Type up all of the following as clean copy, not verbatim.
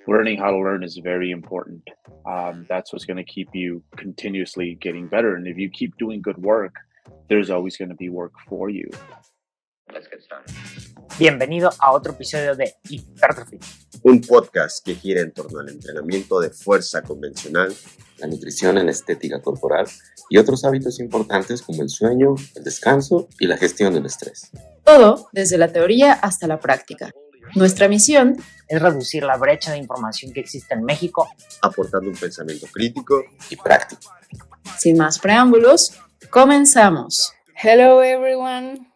Learning how to learn is very important. That's what's going to keep you continuously getting better. And if you keep doing good work, there's always going to be work for you. Let's get started. Bienvenido a otro episodio de Hipertro.Fit, un podcast que gira en torno al entrenamiento de fuerza convencional, la nutrición en la estética corporal y otros hábitos importantes como el sueño, el descanso y la gestión del estrés. Todo desde la teoría hasta la práctica. Nuestra misión es reducir la brecha de información que existe en México, aportando un pensamiento crítico y práctico. Sin más preámbulos, comenzamos. Hello everyone.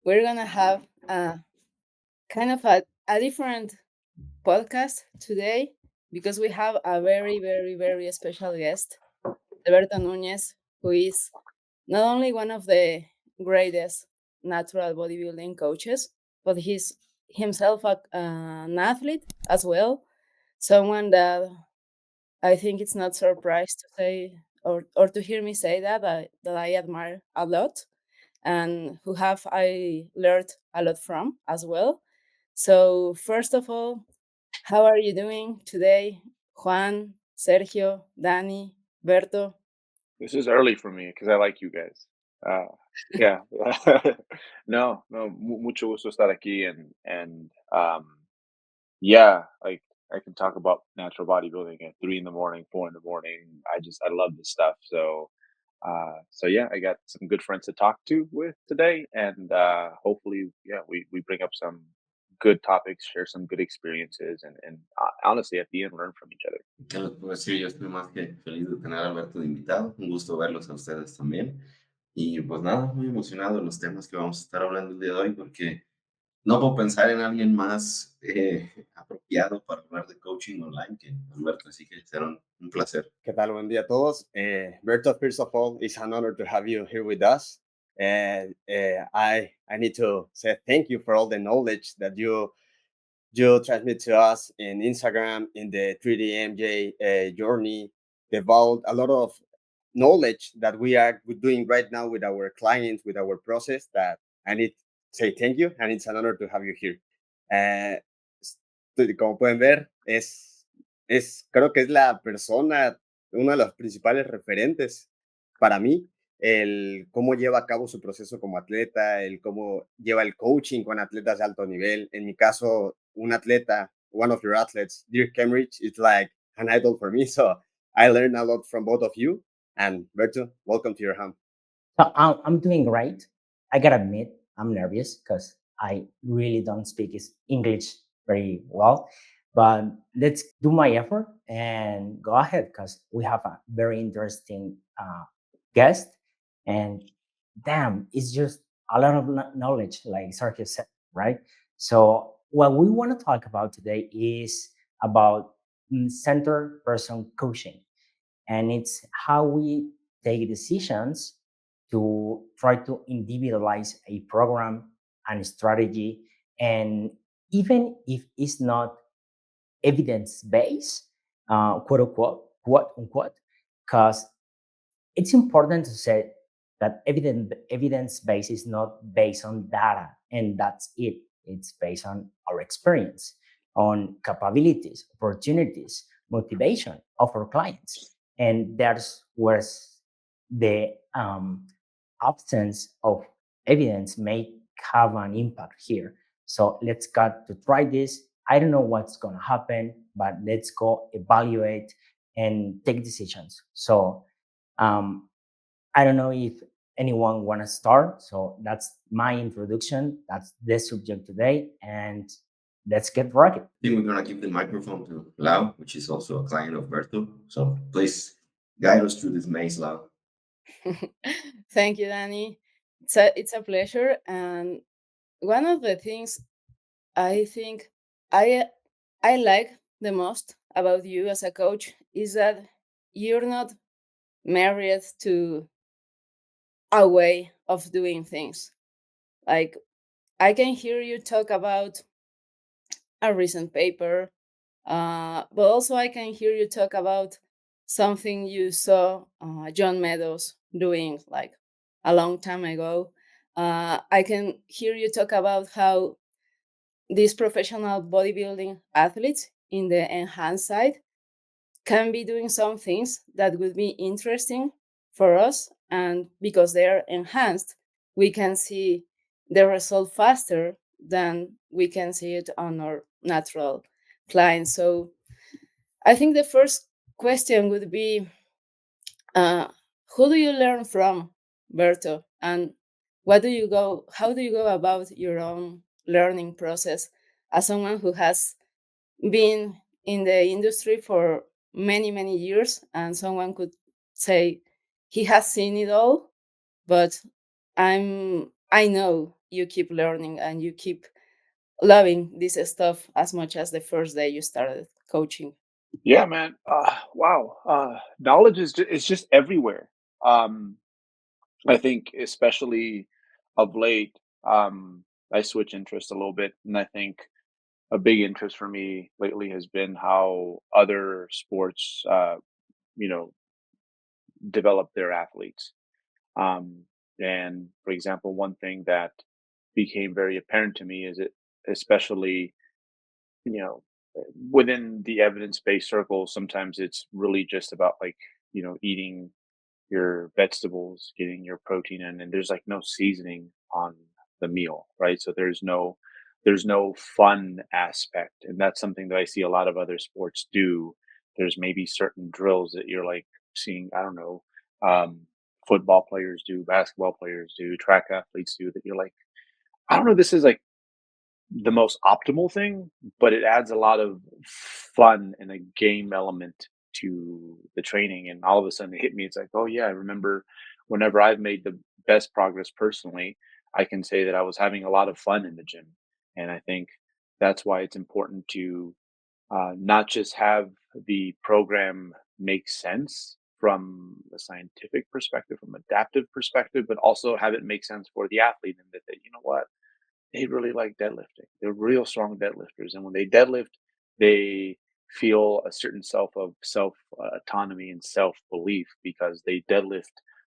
We're gonna have a kind of a different podcast today because we have a very special guest, Alberto Nuñez, who is not only one of the greatest natural bodybuilding coaches, but he's himself an athlete as well, someone that I think it's not surprised to say or to hear me say that I admire a lot and who have I learned a lot from as well. So first of all, how are you doing today, Juan, Sergio, Dani, Berto? This is early for me because I like you guys. Yeah. Mucho gusto estar aquí and yeah, like I can talk about natural bodybuilding at 3 in the morning, 4 in the morning. I love this stuff. So yeah, I got some good friends to talk to with today, and hopefully, yeah, we bring up some good topics, share some good experiences, and honestly, at the end, learn from each other. ¿Qué les puedo decir? Yo estoy más que feliz de tener a Alberto de invitado. Un gusto verlos a ustedes también. Y pues nada, muy emocionado de los temas que vamos a estar hablando el día de hoy porque no puedo pensar en alguien más apropiado para hablar de coaching online que Alberto, así que será un placer. ¿Qué tal? Buen día a todos. Berto, first of all, it's an honor to have you here with us. And I need to say thank you for all the knowledge that you transmit to us in Instagram, in the 3D MJ journey, about a lot of knowledge that we are doing right now with our clients, with our process, that I need to say thank you, and it's an honor to have you here. Como pueden ver, creo que es la persona, uno de los principales referentes para mí, el cómo lleva a cabo su proceso como atleta, el cómo lleva el coaching con atletas de alto nivel. En mi caso, un atleta, one of your athletes, Dirk Kemrich, it's like an idol for me. So I learned a lot from both of you. And Berto, welcome to your home. So I'm doing great. I gotta admit, I'm nervous because I really don't speak English very well. But let's do my effort and go ahead because we have a very interesting guest. And damn, it's just a lot of knowledge, like Sergio said, right? So what we want to talk about today is about centered person coaching. And it's how we take decisions to try to individualize a program and a strategy. And even if it's not evidence-based, quote unquote, because it's important to say that evidence-based is not based on data, and that's it. It's based on our experience, on capabilities, opportunities, motivation of our clients. And there's where the absence of evidence may have an impact here. So let's got to try this. I don't know what's going to happen, but let's go evaluate and take decisions. So I don't know if anyone want to start. So that's my introduction. That's the subject today. And let's get rocking. I think we're going to give the microphone to Lau, which is also a client of Berto. So please guide us through this maze, Lau. Thank you, Danny. It's a pleasure. And one of the things I think I like the most about you as a coach is that you're not married to a way of doing things. Like, I can hear you talk about a recent paper, but also I can hear you talk about something you saw John Meadows doing like a long time ago. I can hear you talk about how these professional bodybuilding athletes in the enhanced side can be doing some things that would be interesting for us, and because they are enhanced, we can see the result faster than we can see it on our natural clients. So I think the first question would be, who do you learn from, Berto? And how do you go about your own learning process as someone who has been in the industry for many, many years, and someone could say he has seen it all, but I know you keep learning and you keep loving this stuff as much as the first day you started coaching. Yeah, man. Wow. Knowledge is just everywhere. Um, I think especially of late, I switch interest a little bit, and I think a big interest for me lately has been how other sports, you know, develop their athletes. Um, and for example, one thing that became very apparent to me is it, especially, you know, within the evidence-based circles, sometimes it's really just about like, eating your vegetables, getting your protein in, and there's like no seasoning on the meal, right? So there's no fun aspect, and that's something that I see a lot of other sports do. There's maybe certain drills that you're like seeing, I don't know, um, football players do, basketball players do, track athletes do, that you're like, I don't know, this is like the most optimal thing, but it adds a lot of fun and a game element to the training. And all of a sudden it hit me. It's like, oh yeah, I remember whenever I've made the best progress personally, I can say that I was having a lot of fun in the gym. And I think that's why it's important to not just have the program make sense from a scientific perspective, from adaptive perspective, but also have it make sense for the athlete, and that, you know what, they really like deadlifting. They're real strong deadlifters, and when they deadlift, they feel a certain self autonomy and self belief because they deadlift,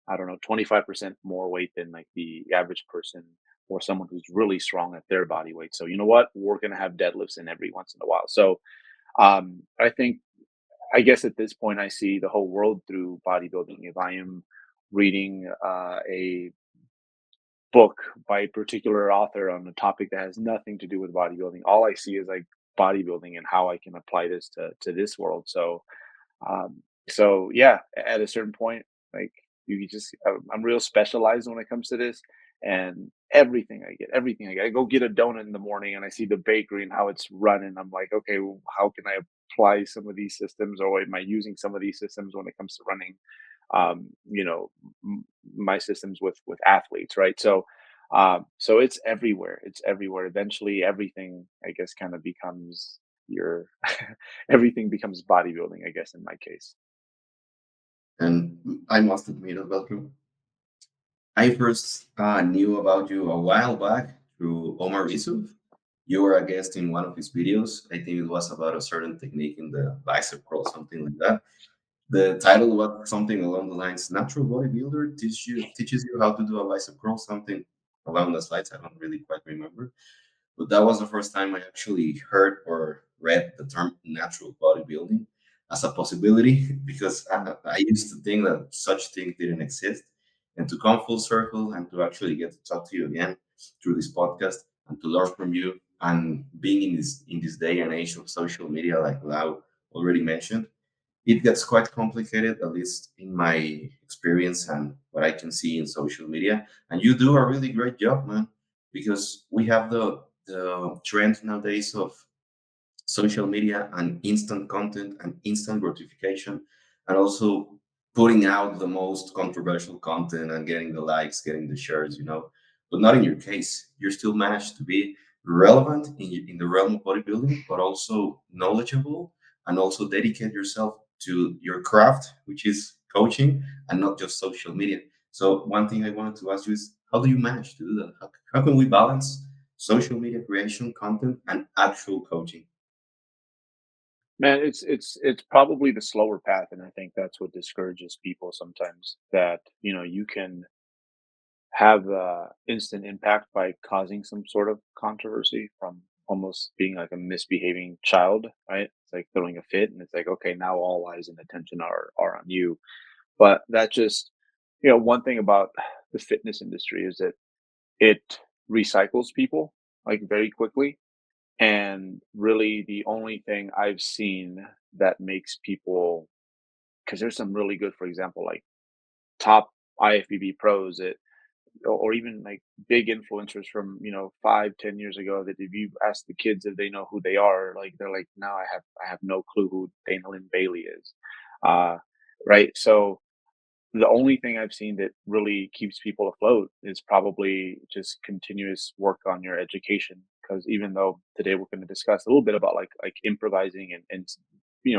I don't know, 25% more weight than like the average person or someone who's really strong at their body weight. So you know what? We're gonna have deadlifts in every once in a while. So I think, I guess at this point, I see the whole world through bodybuilding. If I am reading a book by a particular author on a topic that has nothing to do with bodybuilding, all I see is like bodybuilding and how I can apply this to this world. So yeah, at a certain point, like you just, I'm real specialized when it comes to this, and everything I get. I go get a donut in the morning and I see the bakery and how it's running. I'm like, okay, well, how can I apply some of these systems, or am I using some of these systems when it comes to running? um, you know, my systems with athletes, right? So it's everywhere. It's everywhere. Eventually, everything, I guess, kind of becomes your everything becomes bodybuilding, I guess, in my case. And I must admit, Alberto, I first knew about you a while back through Omar Yusuf. You were a guest in one of his videos. I think it was about a certain technique in the bicep curl, something like that. The title was something along the lines "Natural Bodybuilder teaches you how to do a bicep curl," something along those lines. I don't really quite remember. But that was the first time I actually heard or read the term natural bodybuilding as a possibility because I used to think that such thing didn't exist. And to come full circle and to actually get to talk to you again through this podcast and to learn from you and being in this day and age of social media, like Lau already mentioned, it gets quite complicated, at least in my experience and what I can see in social media. And you do a really great job, man, because we have the trend nowadays of social media and instant content and instant gratification, and also putting out the most controversial content and getting the likes, getting the shares, But not in your case. You still managed to be relevant in the realm of bodybuilding, but also knowledgeable and also dedicate yourself to your craft, which is coaching and not just social media. So, one thing I wanted to ask you is how do you manage to do that? How can we balance social media creation, content, and actual coaching? Man, it's probably the slower path, and I think that's what discourages people sometimes. That you can have instant impact by causing some sort of controversy from almost being like a misbehaving child, right? It's like throwing a fit, and it's like, okay, now all eyes and attention are on you. But that just, one thing about the fitness industry is that it recycles people like very quickly. And really, the only thing I've seen that makes people, because there's some really good, for example, like top IFBB pros that, or even like big influencers from 5-10 years ago, that if you ask the kids if they know who they are, like they're like, no, I have no clue who Dana Lynn Bailey is. uh right. So the only thing I've seen that really keeps people afloat is probably just continuous work on your education. Because even though today we're going to discuss a little bit about like improvising and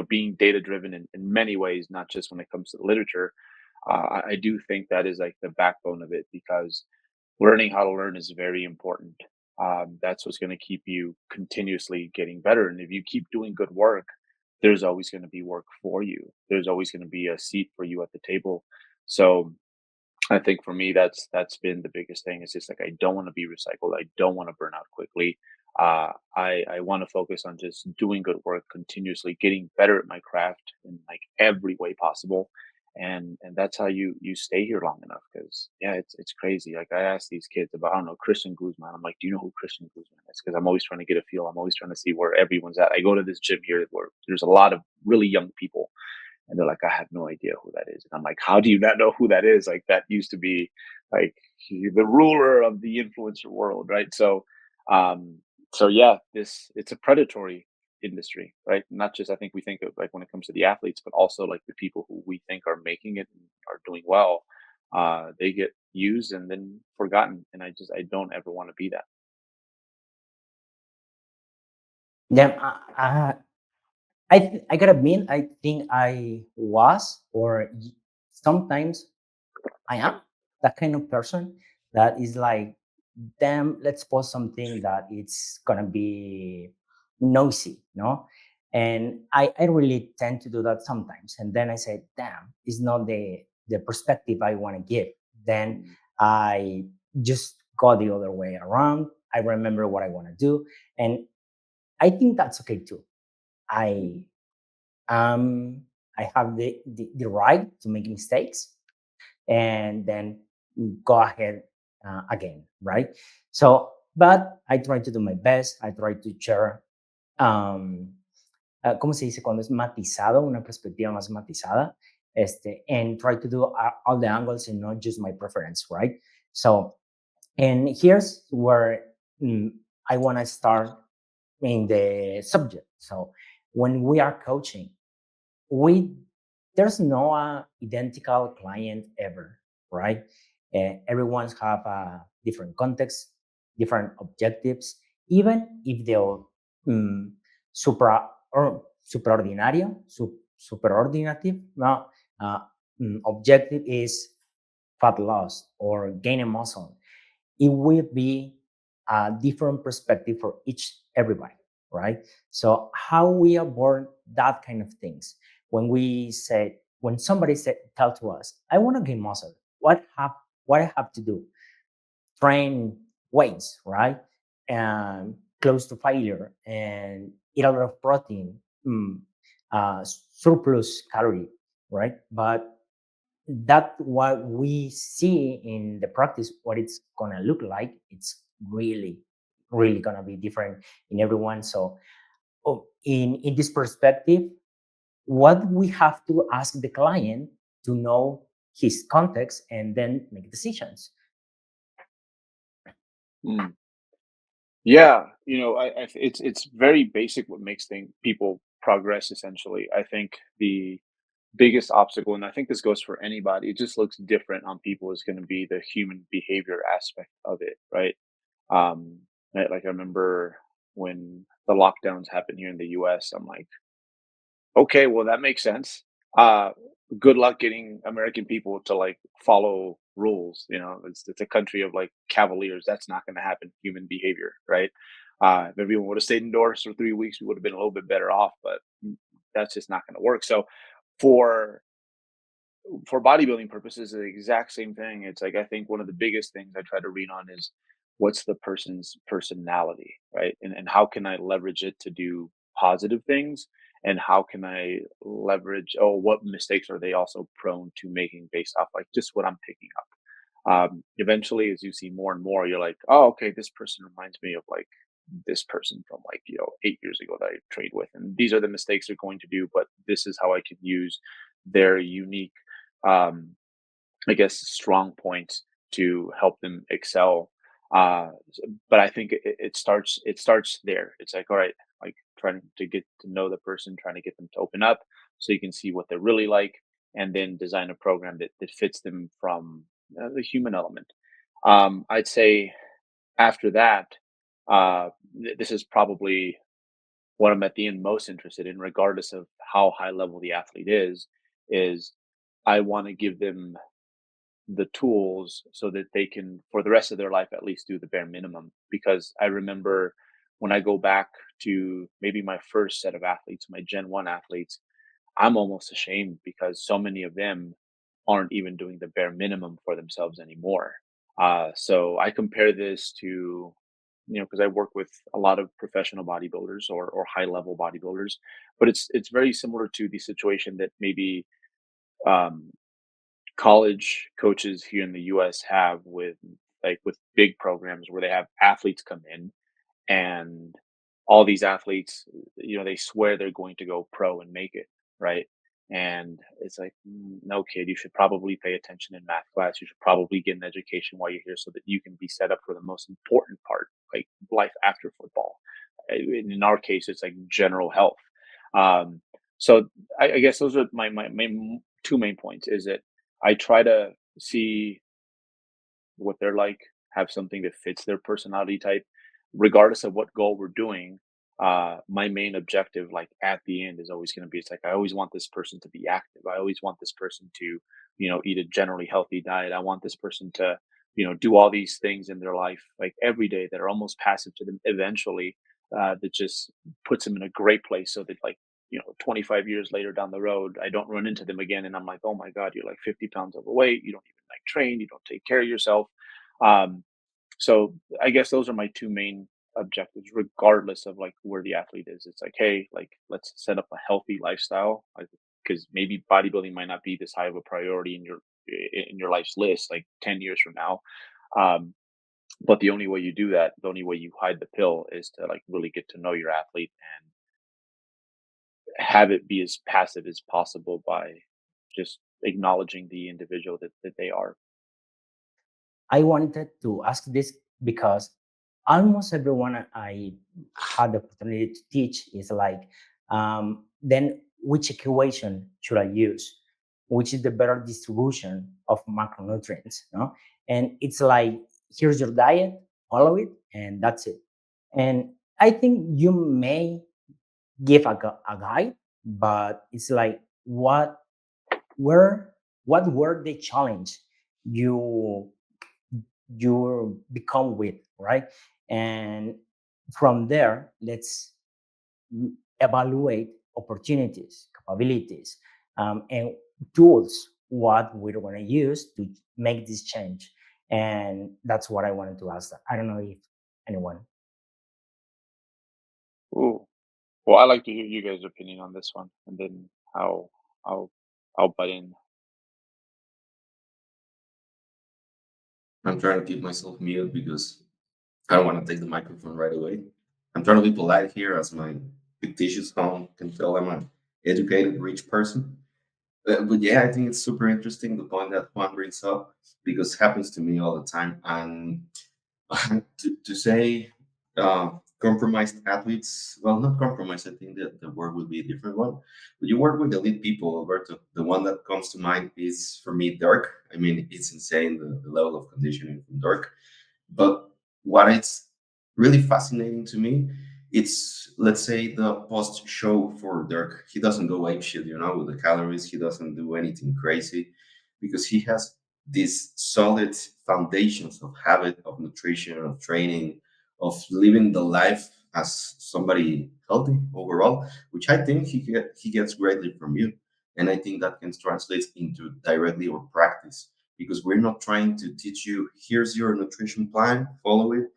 being data driven in many ways, not just when it comes to the literature, I do think that is like the backbone of it, because learning how to learn is very important. That's what's going to keep you continuously getting better. And if you keep doing good work, there's always going to be work for you. There's always going to be a seat for you at the table. So I think for me, that's been the biggest thing. It's just like, I don't want to be recycled. I don't want to burn out quickly. I want to focus on just doing good work continuously, getting better at my craft in like every way possible, and that's how you stay here long enough. Because yeah, it's crazy. Like I ask these kids about, I don't know, Christian Guzman. I'm like, do you know who Christian Guzman is? Because I'm always trying to get a feel. I'm always trying to see where everyone's at. I go to this gym here where there's a lot of really young people, and they're like, I have no idea who that is. And I'm like, how do you not know who that is? Like that used to be like the ruler of the influencer world, right? Um, so yeah, it's a predatory industry, right? Not just, I think we think of like when it comes to the athletes, but also like the people who we think are making it and are doing well. They get used and then forgotten, and I don't ever want to be that. Then I gotta admit, I think I was, or sometimes I am that kind of person that is like, damn, let's post something that it's gonna be noisy, no? And I really tend to do that sometimes. And then I say, damn, it's not the perspective I want to give. Then I just go the other way around. I remember what I want to do. And I think that's okay too. I um I have the right to make mistakes and then go ahead again, right? So, but I try to do my best. I try to share, um, ¿cómo se dice cuando es matizado, una perspectiva más matizada? And try to do all the angles and not just my preference, right? So, and here's where I want to start in the subject. So, when we are coaching, we there's no identical client ever, right? Everyone's have a different context, different objectives, even if they're um, supra or superordinario, superordinative. No, uh, objective is fat loss or gaining muscle. It will be a different perspective for everybody, right? So how we avoid that kind of things when somebody tell to us, I want to gain muscle, what I have to do? Train weights, right? And close to failure and eat a lot of protein, surplus calorie, right? But that what we see in the practice, what it's gonna look like, it's really gonna be different in everyone. So in this perspective, what we have to ask the client to know his context and then make decisions. Mm. Yeah, it's very basic what makes people progress. Essentially, I think the biggest obstacle, and I think this goes for anybody, it just looks different on people, is going to be the human behavior aspect of it, right? Like I remember when the lockdowns happened here in the U.S., I'm like, okay, well that makes sense. Uh, Good luck getting American people to like follow rules. It's a country of like cavaliers. That's not going to happen. Human behavior, right? If everyone would have stayed indoors for 3 weeks, we would have been a little bit better off. But that's just not going to work. So for for bodybuilding purposes, the exact same thing. It's like, I think one of the biggest things I try to read on is what's the person's personality, right? And how can I leverage it to do positive things? And how can I leverage, oh, what mistakes are they also prone to making based off like just what I'm picking up? Eventually, as you see more and more, you're like, oh, okay, this person reminds me of like this person from like, 8 years ago that I trained with. And these are the mistakes they're going to do, but this is how I can use their unique, um, I guess, strong points to help them excel. But I think it starts there. It's like, all right, like trying to get to know the person, trying to get them to open up so you can see what they're really like, and then design a program that fits them from the human element. I'd say after that, this is probably what I'm at the end most interested in, regardless of how high level the athlete is I want to give them the tools so that they can, for the rest of their life, at least do the bare minimum. Because I remember when I go back to maybe my first set of athletes, my Gen 1 athletes, I'm almost ashamed because so many of them aren't even doing the bare minimum for themselves anymore. So I compare this to, because I work with a lot of professional bodybuilders or high level bodybuilders, but it's very similar to the situation that maybe um, college coaches here in the US have with big programs where they have athletes come in, and all these athletes, they swear they're going to go pro and make it, right? And it's like, no, kid, you should probably pay attention in math class. You should probably get an education while you're here so that you can be set up for the most important part, like life after football. In our case, it's like general health. Um, so I guess those are my main two main points. Is that I try to see what they're like, have something that fits their personality type, regardless of what goal we're doing. My main objective, like at the end, is always going to be, it's like, I always want this person to be active. I always want this person to, eat a generally healthy diet. I want this person to, do all these things in their life, like every day, that are almost passive to them eventually, that just puts them in a great place so that, like, 25 years later down the road, I don't run into them again. And I'm like, oh my God, you're like 50 pounds overweight. You don't even like train. You don't take care of yourself. Um, so I guess those are my two main objectives, regardless of like where the athlete is. It's like, hey, like let's set up a healthy lifestyle, like because maybe bodybuilding might not be this high of a priority in your life's list, like 10 years from now. Um, but the only way you do that, the only way you hide the pill, is to like really get to know your athlete and have it be as passive as possible by just acknowledging the individual that they are. I wanted to ask this because almost everyone I had the opportunity to teach is like, then which equation should I use? Which is the better distribution of macronutrients? No? And it's like, here's your diet, follow it, and that's it. And I think you may give a guide, but it's like, were what were the challenge you you become with, right? And from there, let's evaluate opportunities, capabilities, and tools, what we're going to use to make this change. And that's what I wanted to ask. I don't know if anyone. Ooh. Well, I like to hear you guys' opinion on this one, and then how I'll I'll butt in. I'm trying to keep myself muted because I don't want to take the microphone right away. I'm trying to be polite here, as my fictitious home can tell I'm an educated, rich person. But yeah, I think it's super interesting the point that Juan brings up, because it happens to me all the time. And to say compromised athletes, well, not compromised, I think that the word would be a different one. But you work with elite people, Alberto. The one that comes to mind is, for me, Dirk. I mean, it's insane, the level of conditioning from Dirk. But what is really fascinating to me, it's, let's say, the post show for Dirk. He doesn't go ape shit, with the calories. He doesn't do anything crazy, because he has these solid foundations of habit, of nutrition, of training, of living the life as somebody healthy overall, which I think he gets greatly from you. And I think that can translate into directly or practice. because we're not trying to teach you, here's your nutrition plan, follow it.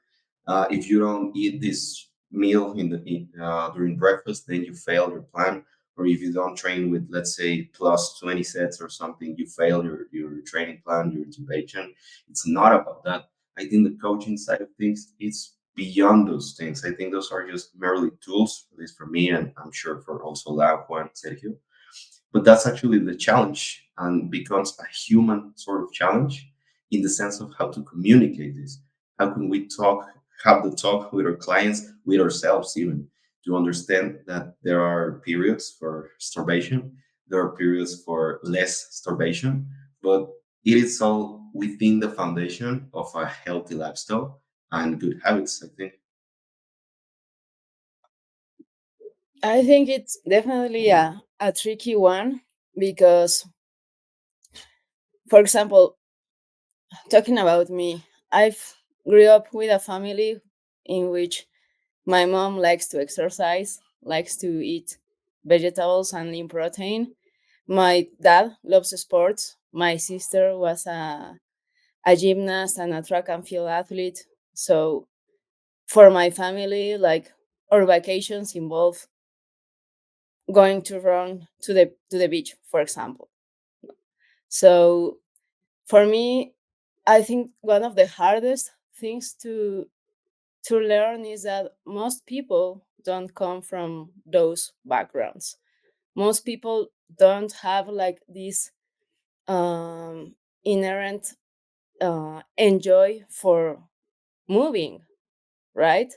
If you don't eat this meal during breakfast, then you fail your plan. Or if you don't train with, let's say, plus 20 sets or something, you fail your training plan, your intervention. It's not about that. I think the coaching side of things, it's beyond those things. I think those are just merely tools, at least for me, and I'm sure for also Lau, Juan, Sergio. But that's actually the challenge, and becomes a human sort of challenge in the sense of how to communicate this. How can we have the talk with our clients, with ourselves even, to understand that there are periods for starvation, there are periods for less starvation, but it is all within the foundation of a healthy lifestyle and good habits, I think. I think it's definitely a tricky one because, for example, talking about me, I've grew up with a family in which my mom likes to exercise, likes to eat vegetables and lean protein. My dad loves sports. My sister was a gymnast and a track and field athlete. So for my family, like our vacations involve going to run to the beach, for example. So for me, I think one of the hardest things to learn is that most people don't come from those backgrounds. Most people don't have like this inherent enjoy for moving, right?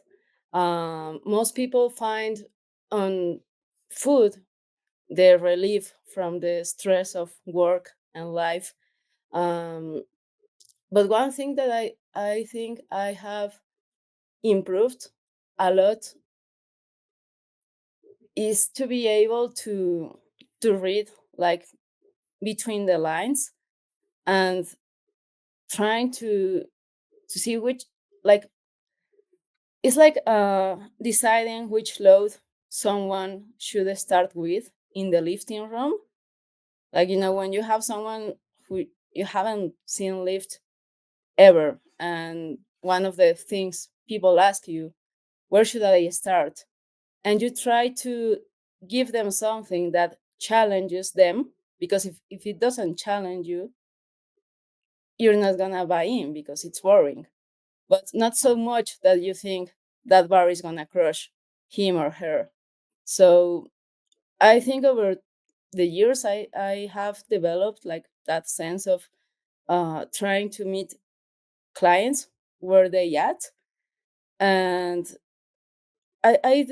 Most people find on food the relief from the stress of work and life. Um, but one thing that I think I have improved a lot is to be able to read like between the lines and trying to see which, like, it's like deciding which load someone should start with in the lifting room. Like, you know, when you have someone who you haven't seen lift ever, and one of the things people ask you, where should I start? And you try to give them something that challenges them, because if it doesn't challenge you, you're not gonna buy in because it's boring. But not so much that you think that bar is gonna crush him or her. So I think over the years I have developed like that sense of trying to meet clients where they at. And I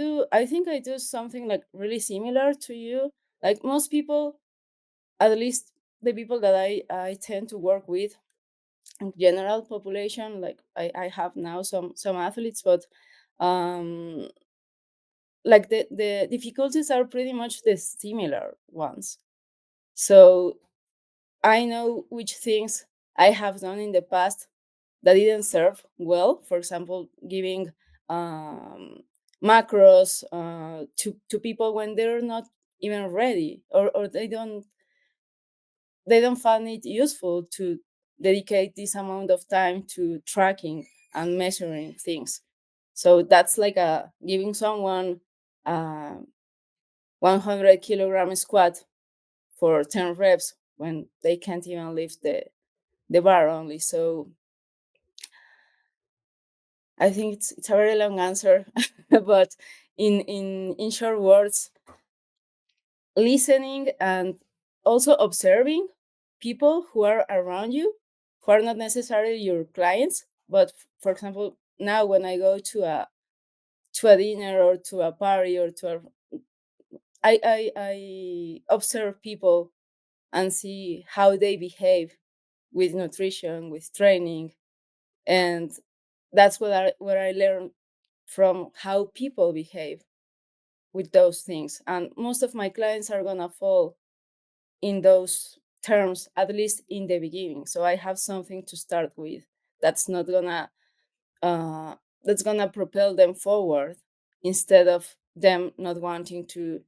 think I do something like really similar to you. Like most people, at least the people that I tend to work with, general population, like I have now some athletes, but um like the difficulties are pretty much the similar ones. So I know which things I have done in the past that didn't serve well. For example, giving um macros to people when they're not even ready, or they don't find it useful to dedicate this amount of time to tracking and measuring things. So that's like a giving someone a 100-kilogram squat for 10 reps when they can't even lift the bar only. So I think it's a very long answer, but in short words, listening and also observing people who are around you, who are not necessarily your clients, but for example, now when I go to a dinner or to a party or to a I observe people and see how they behave with nutrition, with training, and that's what I learn from how people behave with those things. And most of my clients are gonna fall in those terms, at least in the beginning. So I have something to start with that's not gonna that's gonna propel them forward instead of them not wanting to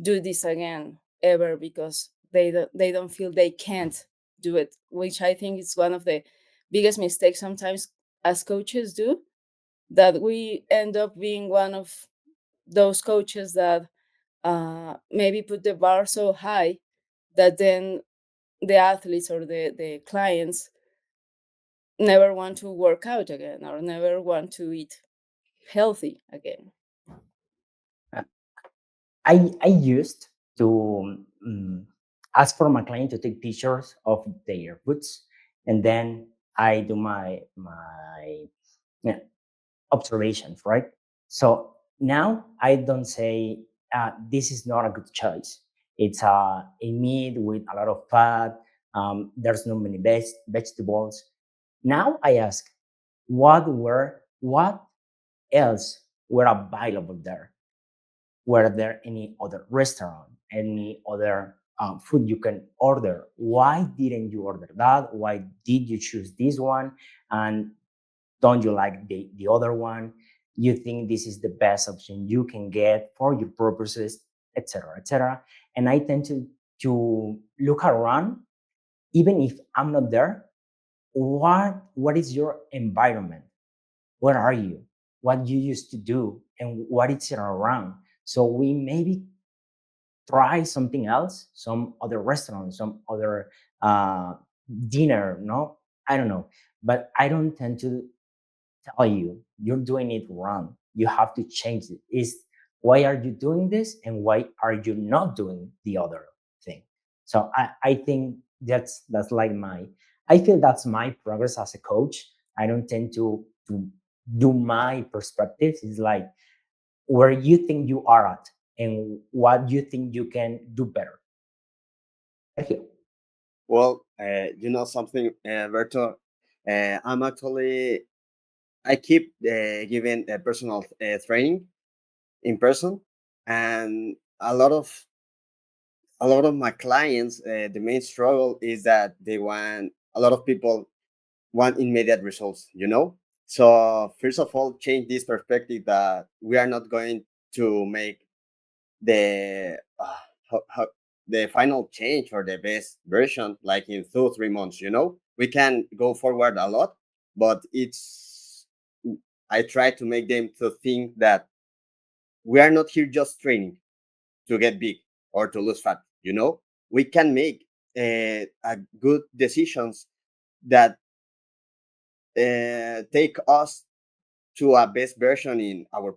do this again ever because they don't feel they can't do it, which I think is one of the biggest mistakes sometimes as coaches do, that we end up being one of those coaches that maybe put the bar so high that then the athletes or the clients never want to work out again or never want to eat healthy again. I used to ask for my client to take pictures of their boots, and then I do my yeah, observations, right? So now I don't say this is not a good choice. It's a meat with a lot of fat. There's no many vegetables. Now I ask, what else were available there? Were there any other restaurant, any other food you can order? Why didn't you order that? Why did you choose this one? And don't you like the other one? You think this is the best option you can get for your purposes, etc., etc. And I tend to look around, even if I'm not there. What is your environment? Where are you? What you used to do, and what is it around? So we maybe try something else, some other restaurant, some other uh, dinner. No, I don't know, but I don't tend to tell you you're doing it wrong. You have to change it. Is why are you doing this, and why are you not doing the other thing? So I think that's like I feel that's my progress as a coach. I don't tend to do my perspectives. It's like where you think you are at and what you think you can do better. Thank you. Well, you know something, Berto, I'm actually I keep giving personal training in person, and a lot of my clients, the main struggle is that they want a lot of people want immediate results. You know, so first of all, change this perspective that we are not going to make the how, the final change or the best version like in 2 3 months. You know, we can go forward a lot, but it's I try to make them to think that we are not here just training to get big or to lose fat. You know, we can make a good decisions that take us to a best version in our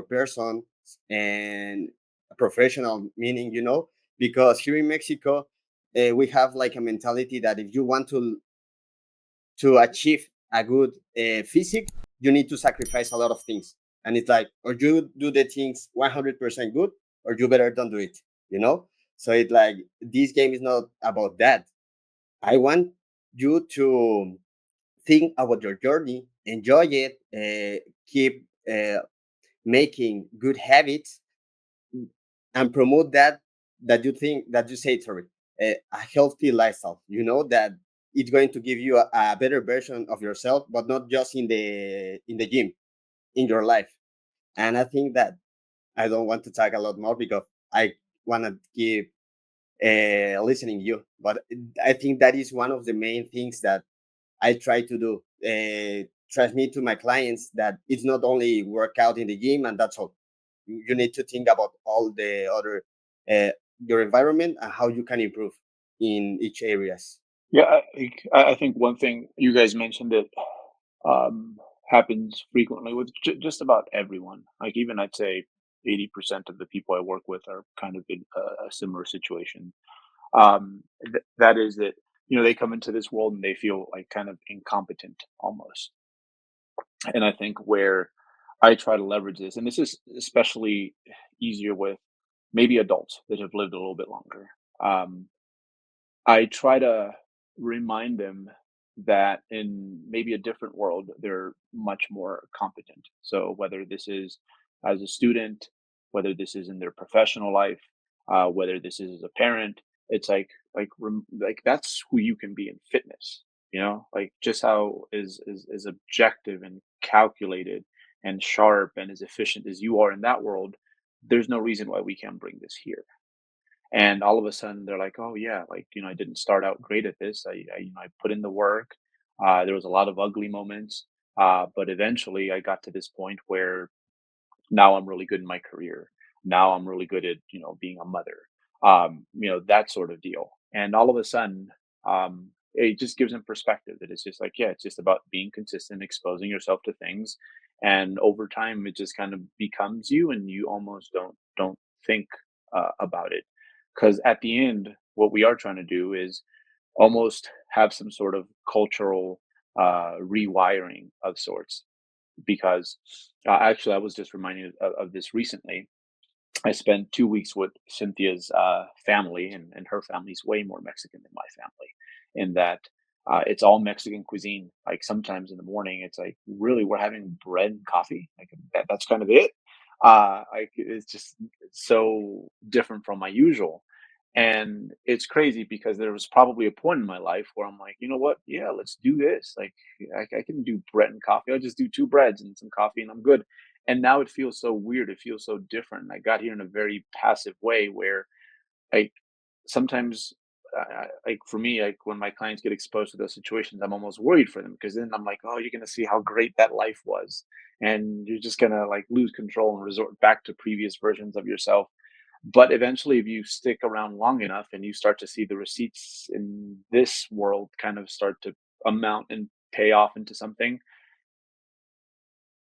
person and a professional meaning. You know, because here in Mexico, we have like a mentality that if you want to achieve a good physique, you need to sacrifice a lot of things. And it's like, or you do the things 100% good, or you better don't do it, you know? So it's like, this game is not about that. I want you to think about your journey, enjoy it, keep making good habits, and promote that you think that you say sorry a healthy lifestyle, you know, that it's going to give you a better version of yourself, but not just in the gym, in your life. And I think that I don't want to talk a lot more because I want to keep listening you, but I think that is one of the main things that I try to do, transmit to my clients that it's not only workout in the gym and that's all. You need to think about all the other uh, your environment and how you can improve in each areas. Yeah, I think one thing you guys mentioned that um, happens frequently with just about everyone. Like even I'd say 80% of the people I work with are kind of in a similar situation. That is that they come into this world and they feel like kind of incompetent almost. And I think where I try to leverage this, and this is especially easier with maybe adults that have lived a little bit longer. Um, I try to remind them that in maybe a different world, they're much more competent. So whether this is as a student, whether this is in their professional life, whether this is as a parent, it's like that's who you can be in fitness. Like just how is objective and calculated and sharp and as efficient as you are in that world. There's no reason why we can't bring this here. And all of a sudden they're like, oh yeah, like, I didn't start out great at this. I put in the work. There was a lot of ugly moments, but eventually I got to this point where now I'm really good in my career. Now I'm really good at, being a mother. That sort of deal. And all of a sudden, it just gives them perspective that it's just like, yeah, it's just about being consistent, exposing yourself to things. And over time it just kind of becomes you, and you almost don't think about it. Because at the end, what we are trying to do is almost have some sort of cultural rewiring of sorts, because actually I was just reminded of this recently. I spent 2 weeks with Cynthia's family, and her family's way more Mexican than my family, in that it's all Mexican cuisine. Like sometimes in the morning, it's like, really, we're having bread and coffee. Like that's kind of it. Like it's just so different from my usual. And it's crazy because there was probably a point in my life where I'm like, you know what? Yeah, let's do this. Like, I can do bread and coffee. I'll just do two breads and some coffee, and I'm good. And now it feels so weird. It feels so different. I got here in a very passive way where, like, sometimes, like for me, like when my clients get exposed to those situations, I'm almost worried for them, because then I'm like, oh, you're gonna see how great that life was, and you're just gonna like lose control and resort back to previous versions of yourself. But eventually, if you stick around long enough and you start to see the receipts in this world kind of start to amount and pay off into something,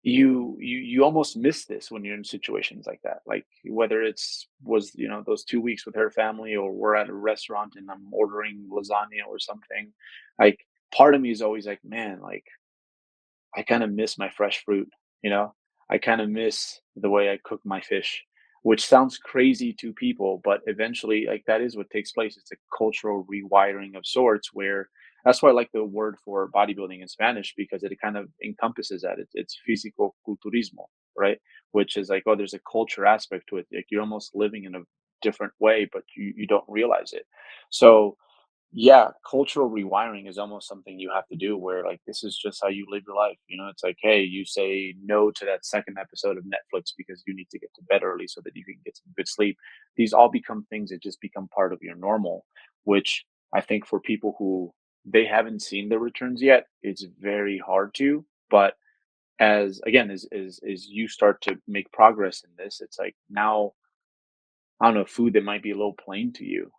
you almost miss this when you're in situations like that. Like whether it's was, those 2 weeks with her family, or we're at a restaurant and I'm ordering lasagna or something. Like part of me is always like, man, like I kind of miss my fresh fruit, you know? I kind of miss the way I cook my fish, which sounds crazy to people, but eventually, like, that is what takes place. It's a cultural rewiring of sorts, where that's why I like the word for bodybuilding in Spanish, because it kind of encompasses that. It's Fisicoculturismo, right? Which is like, oh, there's a culture aspect to it. Like you're almost living in a different way, but you don't realize it. So yeah, cultural rewiring is almost something you have to do, where like this is just how you live your life. It's like, hey, you say no to that second episode of Netflix because you need to get to bed early so that you can get some good sleep. These all become things that just become part of your normal, which I think for people who they haven't seen the returns yet, it's very hard to. But as again, as you start to make progress in this, it's like now, I don't know, food that might be a little plain to you.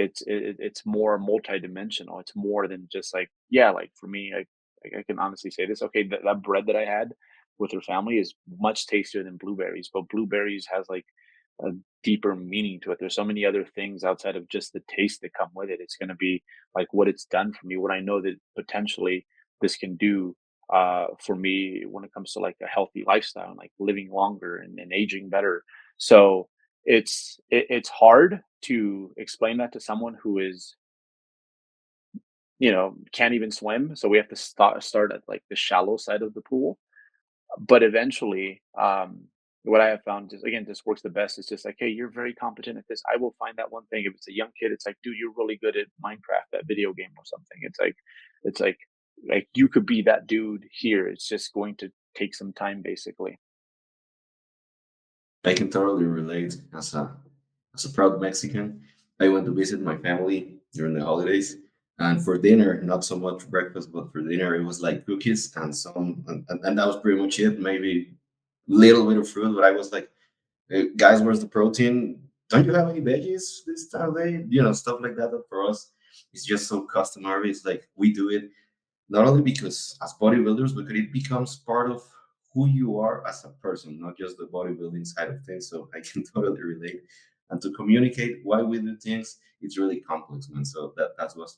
It's more multidimensional. It's more than just like, yeah, like for me, I can honestly say this. Okay, that bread that I had with her family is much tastier than blueberries, but blueberries has like a deeper meaning to it. There's so many other things outside of just the taste that come with it. It's going to be like what it's done for me, what I know that potentially this can do for me when it comes to like a healthy lifestyle and like living longer and aging better. So it's hard to explain that to someone who is, can't even swim. So we have to start at like the shallow side of the pool. But eventually, what I have found is, again, this works the best. It's just like, hey, you're very competent at this. I will find that one thing. If it's a young kid, it's like, dude, you're really good at Minecraft, that video game or something. It's like you could be that dude here. It's just going to take some time, basically. I can totally relate. As a proud Mexican, I went to visit my family during the holidays, and for dinner, not so much breakfast, but for dinner, it was like cookies and and that was pretty much it. Maybe little bit of fruit, but I was like, guys, where's the protein? Don't you have any veggies this time of day? Stuff like that. That for us, it's just so customary. It's like we do it not only because as bodybuilders, but it becomes part of who you are as a person, not just the bodybuilding side of things. So I can totally relate. And to communicate why we do things, it's really complex, man. So that's what's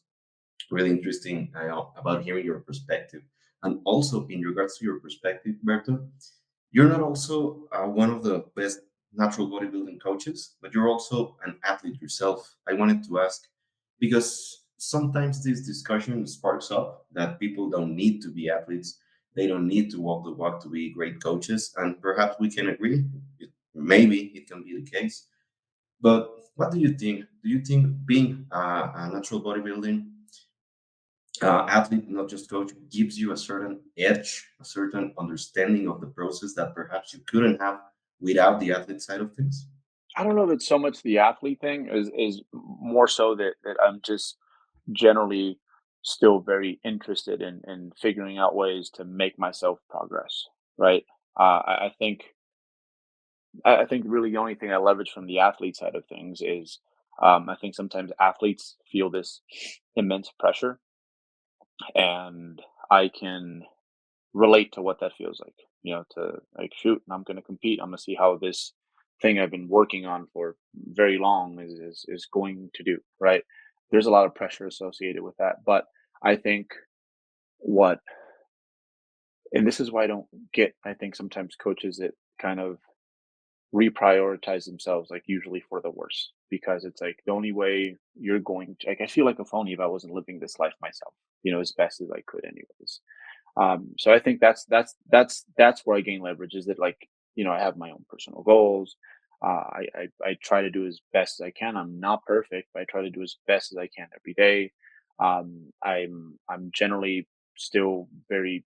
really interesting about hearing your perspective. And also, in regards to your perspective, Berto, you're not also one of the best natural bodybuilding coaches, but you're also an athlete yourself. I wanted to ask because sometimes this discussion sparks up that people don't need to be athletes, they don't need to walk the walk to be great coaches, and perhaps we can agree. Maybe it can be the case. But what do you think? Do you think being a natural bodybuilding athlete, not just coach, gives you a certain edge, a certain understanding of the process that perhaps you couldn't have without the athlete side of things? I don't know if it's so much the athlete thing is more so that I'm just generally still very interested in figuring out ways to make myself progress, right? I think really the only thing I leverage from the athlete side of things is I think sometimes athletes feel this immense pressure, and I can relate to what that feels like. You know, to like, shoot, I'm going to compete. I'm going to see how this thing I've been working on for very long is going to do. Right? There's a lot of pressure associated with that, but I think what, and this is why I don't get. I think sometimes coaches that kind of reprioritize themselves, like usually for the worse, because it's like the only way you're going to, like, I feel like a phony if I wasn't living this life myself, you know, as best as I could anyways. So I think that's where I gain leverage, is that, like, you know, I have my own personal goals. I try to do as best as I can. I'm not perfect, but I try to do as best as I can every day. I'm generally still very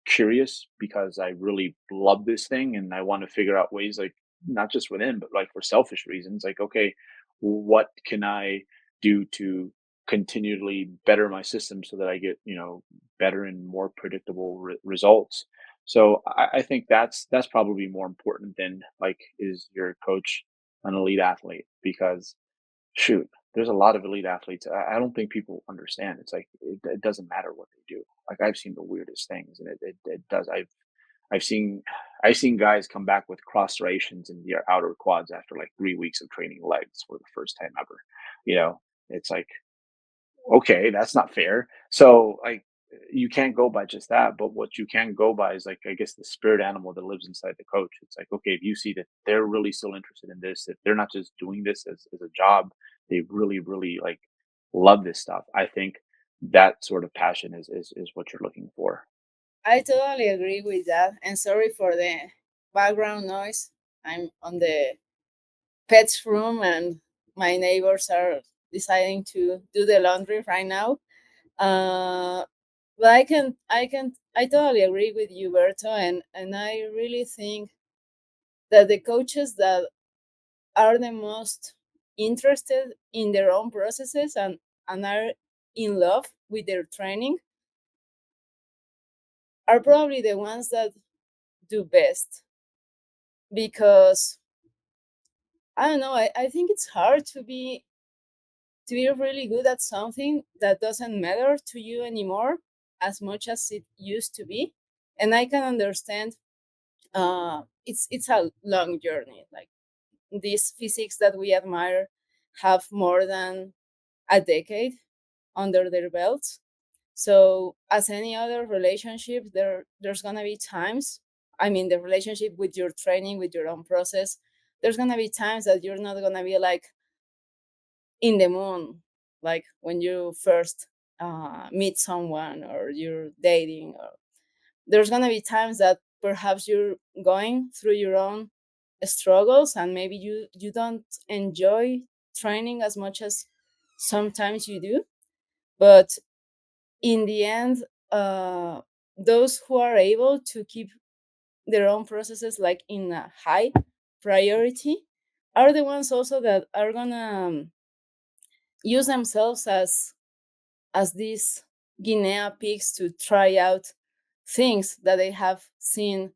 curious because I really love this thing and I want to figure out ways, like, not just within, but like for selfish reasons, like, okay, what can I do to continually better my system so that I get, you know, better and more predictable results. So I think that's probably more important than, like, is your coach an elite athlete? Because shoot, there's a lot of elite athletes. I don't think people understand. It's like it doesn't matter what they do. Like, I've seen the weirdest things, and it does. I've seen I've seen guys come back with cross striations in their outer quads after like 3 weeks of training legs for the first time ever. You know, it's like, okay, that's not fair. So, like, you can't go by just that, but what you can go by is, like, I guess, the spirit animal that lives inside the coach. It's like, okay, if you see that they're really still interested in this, that they're not just doing this as a job, they really, really, like, love this stuff. I think that sort of passion is what you're looking for. I totally agree with that. And sorry for the background noise. I'm on the pet's room and my neighbors are deciding to do the laundry right now. Uh, but I totally agree with you, Berto, and I really think that the coaches that are the most interested in their own processes and are in love with their training are probably the ones that do best, because I don't know, I think it's hard to be really good at something that doesn't matter to you anymore as much as it used to be. And I can understand it's a long journey. Like, these physics that we admire have more than a decade under their belts. So as any other relationship, there's gonna be times. I mean, the relationship with your training, with your own process, there's gonna be times that you're not gonna be like in the moon, like when you first meet someone or you're dating. Or there's gonna be times that perhaps you're going through your own struggles, and maybe you don't enjoy training as much as sometimes you do. But in the end, uh, those who are able to keep their own processes like in a high priority are the ones also that are gonna use themselves as these guinea pigs to try out things that they have seen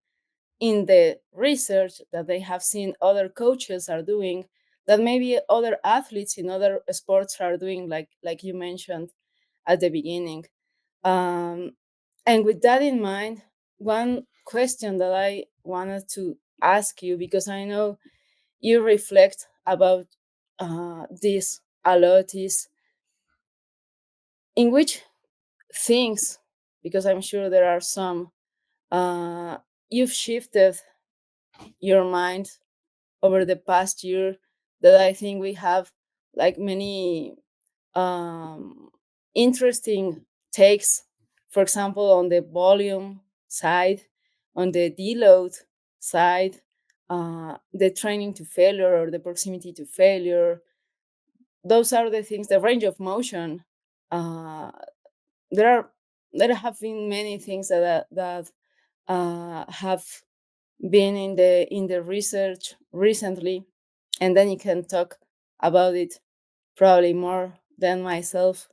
in the research, that they have seen other coaches are doing, that maybe other athletes in other sports are doing, like you mentioned at the beginning. um, and with that in mind, one question that I wanted to ask you, because I know you reflect about this a lot, is in which things, because I'm sure there are some, uh, you've shifted your mind over the past year, that I think we have like many um, interesting takes. For example, on the volume side, on the deload side, the training to failure or the proximity to failure. Those are the things. The range of motion. Uh, there are there have been many things that have been in the research recently, and then you can talk about it probably more than myself,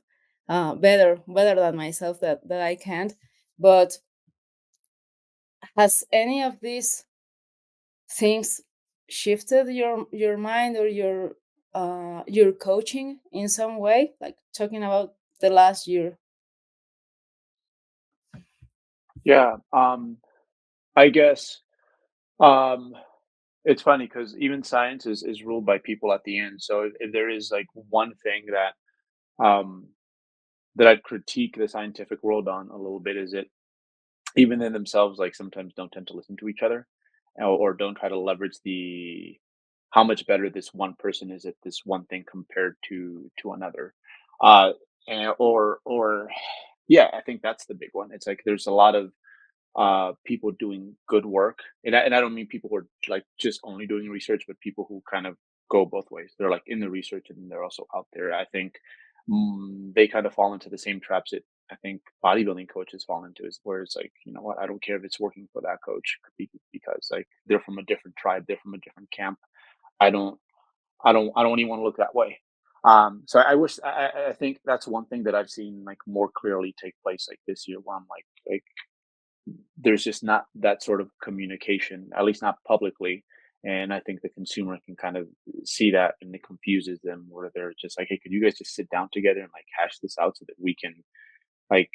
better than myself that I can't. But has any of these things shifted your mind or your coaching in some way, like talking about the last year? Yeah. I guess it's funny because even science is ruled by people at the end. So if there is like one thing um, that I'd critique the scientific world on a little bit is it even they themselves like sometimes don't tend to listen to each other, or don't try to leverage the how much better this one person is at this one thing compared to another. Uh, or yeah, I think that's the big one. It's like there's a lot of people doing good work, and I don't mean people who are like just only doing research, but people who kind of go both ways. They're like in the research and they're also out there. I think they kind of fall into the same traps that I think bodybuilding coaches fall into, is where it's like, you know what, I don't care if it's working for that coach because like they're from a different tribe, they're from a different camp. I don't I don't even want to look that way. So I wish I think that's one thing that I've seen like more clearly take place like this year, where I'm like there's just not that sort of communication, at least not publicly. And I think the consumer can kind of see that, and it confuses them, where they're just like, hey, could you guys just sit down together and like hash this out so that we can like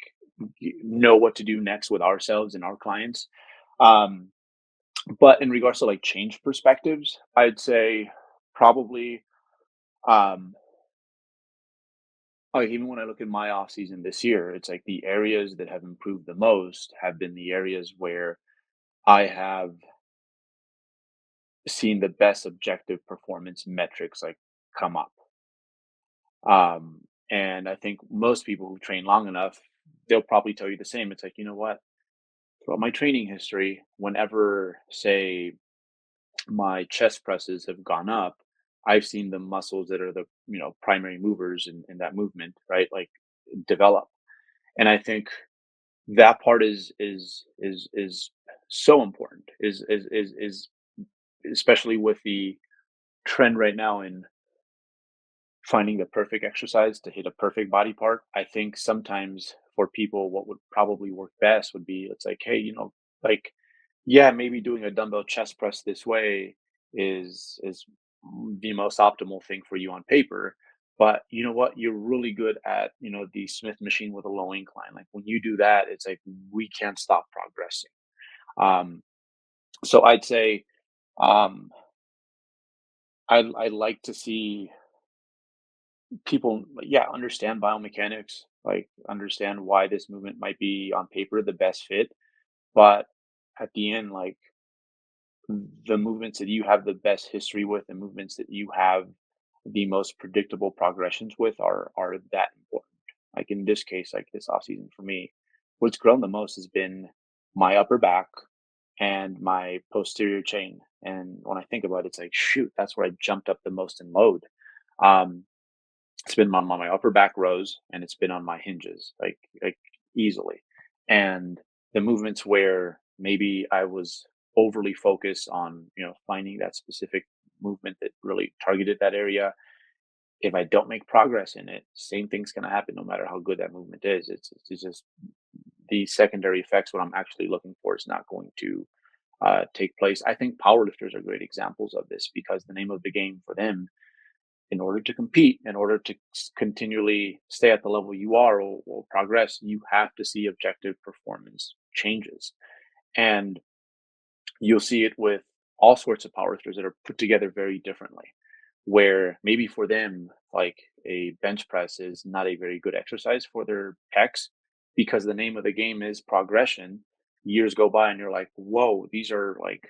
know what to do next with ourselves and our clients. Um, but in regards to like change perspectives, I'd say probably um like even when I look at my off season this year, it's like the areas that have improved the most have been the areas where I have seen the best objective performance metrics like come up. And I think most people who train long enough, they'll probably tell you the same. It's like, you know what? Throughout my training history, whenever, say, my chest presses have gone up, I've seen the muscles that are the primary movers in that movement, right? Like develop. And I think that part is so important. Is especially with the trend right now in finding the perfect exercise to hit a perfect body part. I think sometimes for people, what would probably work best would be it's like, hey, like, yeah, maybe doing a dumbbell chest press this way is the most optimal thing for you on paper. But you know what? You're really good at, the Smith machine with a low incline. Like when you do that, it's like we can't stop progressing. Um, so I'd say um, I like to see people, yeah, understand biomechanics, like understand why this movement might be on paper the best fit, but at the end, like the movements that you have the best history with, the movements that you have the most predictable progressions with are that important. Like in this case, like this off season for me, what's grown the most has been my upper back and my posterior chain. And when I think about it, it's like, shoot, that's where I jumped up the most in load. Um, it's been on my upper back rows, and it's been on my hinges, like easily. And the movements where maybe I was overly focused on, finding that specific movement that really targeted that area. If I don't make progress in it, same thing's going to happen no matter how good that movement is. It's just the secondary effects. What I'm actually looking for is not going to take place. I think powerlifters are great examples of this, because the name of the game for them, in order to compete, in order to continually stay at the level you are, or progress, you have to see objective performance changes. And you'll see it with all sorts of powerlifters that are put together very differently, where maybe for them, like a bench press is not a very good exercise for their pecs, because the name of the game is progression. Years go by and you're like, whoa, these are like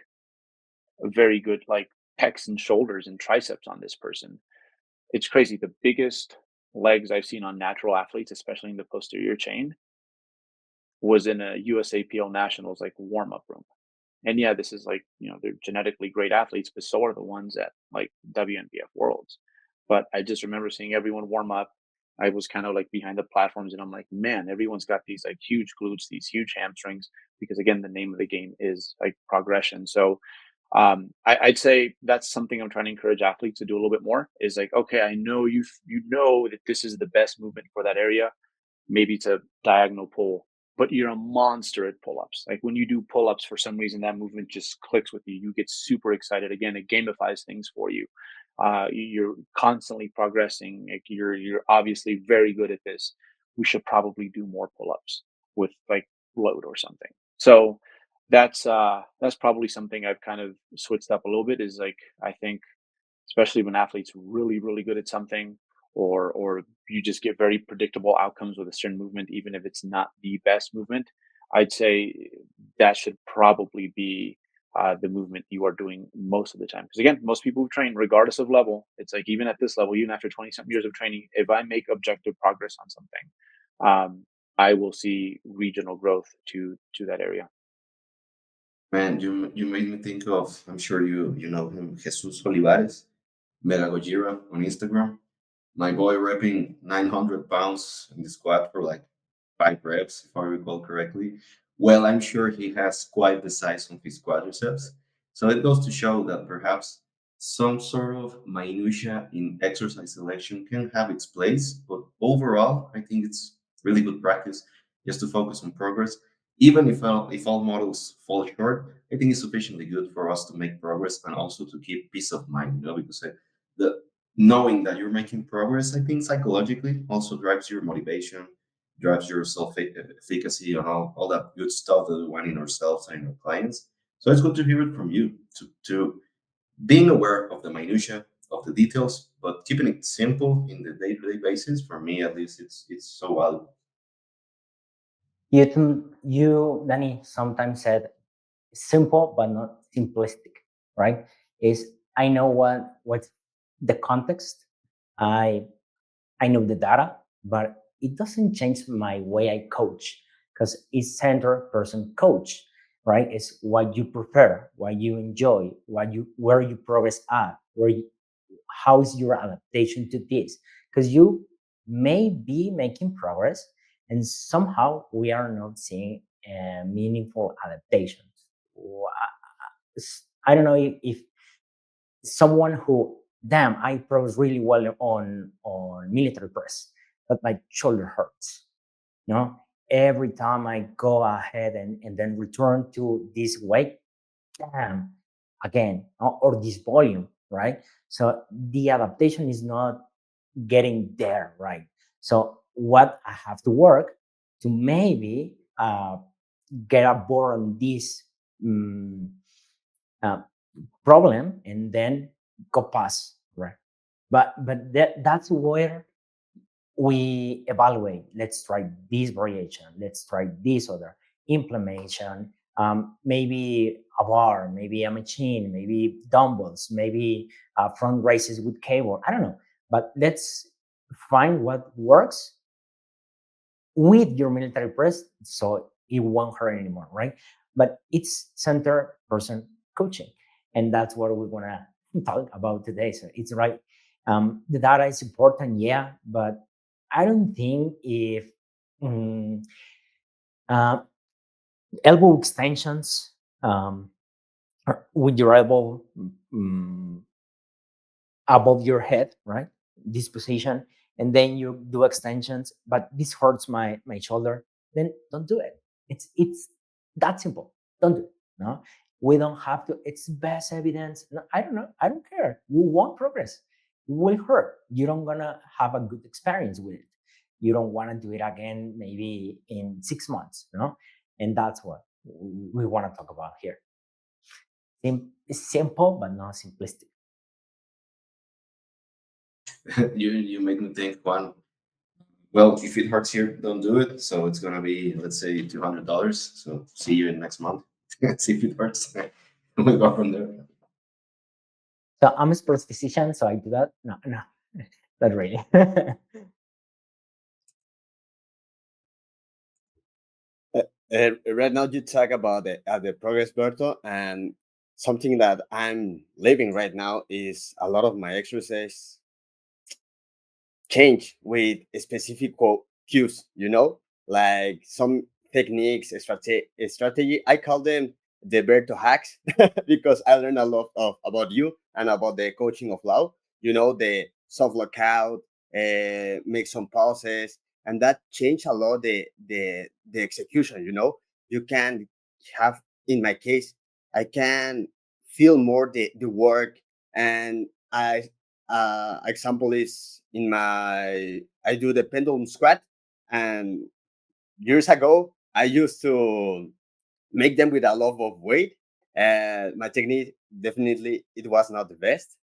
very good, like pecs and shoulders and triceps on this person. It's crazy. The biggest legs I've seen on natural athletes, especially in the posterior chain, was in a USAPL Nationals like warm up room. And yeah, this is like, they're genetically great athletes, but so are the ones at like WNBF Worlds. But I just remember seeing everyone warm up. I was kind of like behind the platforms, and I'm like, man, everyone's got these like huge glutes, these huge hamstrings, because again, the name of the game is like progression. So I'd say that's something I'm trying to encourage athletes to do a little bit more. Is like, okay, I know you know that this is the best movement for that area. Maybe it's a diagonal pull, but you're a monster at pull-ups. Like when you do pull-ups, for some reason that movement just clicks with you. You get super excited. Again, it gamifies things for you. You're constantly progressing. Like you're obviously very good at this. We should probably do more pull-ups with like load or something. So that's probably something I've kind of switched up a little bit. Is like I think especially when athletes really good at something, or you just get very predictable outcomes with a certain movement even if it's not the best movement. I'd say that should probably be the movement you are doing most of the time, because again, most people who train regardless of level, it's like even at this level, even after 20 something years of training, if I make objective progress on something, I will see regional growth to that area. Man, you made me think of, I'm sure you know him, Jesus Olivares, Mega Gojira on Instagram. My boy repping 900 pounds in the squat for like 5 reps, if I recall correctly. Well, I'm sure he has quite the size of his quadriceps. So it goes to show that perhaps some sort of minutia in exercise selection can have its place, but overall, I think it's really good practice just to focus on progress. Even if all models fall short, I think it's sufficiently good for us to make progress and also to keep peace of mind, because the knowing that you're making progress, I think psychologically also drives your motivation, drives your self efficacy, and all that good stuff that we want in ourselves and in our clients. So it's good to hear it from you to being aware of the minutia of the details, but keeping it simple in the day-to-day basis. For me, at least, it's so valuable. You, Danny, sometimes said simple but not simplistic, right? Is I know what's the context. I I know the data, but it doesn't change my way I coach because it's center person coach, right? It's what you prefer, what you enjoy, where you progress at, how is your adaptation to this? Because you may be making progress, and somehow we are not seeing meaningful adaptations. I don't know if someone who, damn, I progress really well on military press, but my shoulder hurts. You know, every time I go ahead and then return to this weight, damn, again, or this volume, right? So the adaptation is not getting there, right? So what I have to work to maybe get aboard on this um, uh, problem and then go past, right? But that's where we evaluate. Let's try this variation. Let's try this other implementation. Maybe a bar, maybe a machine, maybe dumbbells, maybe front races with cable. I don't know, but let's find what works with your military press so it won't hurt anymore, right? But it's center person coaching, and that's what we want to talk about today. So it's right. The data is important, yeah, but I don't think if mm, uh, elbow extensions with your elbow mm, above your head, right? This position, and then you do extensions, but this hurts my shoulder. Then don't do it. It's that simple. Don't do it. No, we don't have to. It's best evidence. No, I don't know. I don't care. You won't progress. It will hurt. You don't gonna have a good experience with it. You don't want to do it again, maybe in 6 months. And that's what we want to talk about here. It's simple, but not simplistic. You make me think, Juan. Well, if it hurts here, don't do it. So it's gonna be, let's say, $200. So see you in next month. See if it hurts. We'll go from there. So I'm a sports physician, so I do that. No, not really. Right now, you talk about the progress, Berto, and something that I'm living right now is a lot of my exercise change with specific cues. Like some techniques, strategy. I call them the Berto hacks because I learned a lot about you and about the coaching of Lau. The soft lockout, make some pauses, and that changed a lot the execution. You can have, in my case, I can feel more the work, and example is I do the pendulum squat, and years ago I used to make them with a lot of weight, and my technique definitely it was not the best.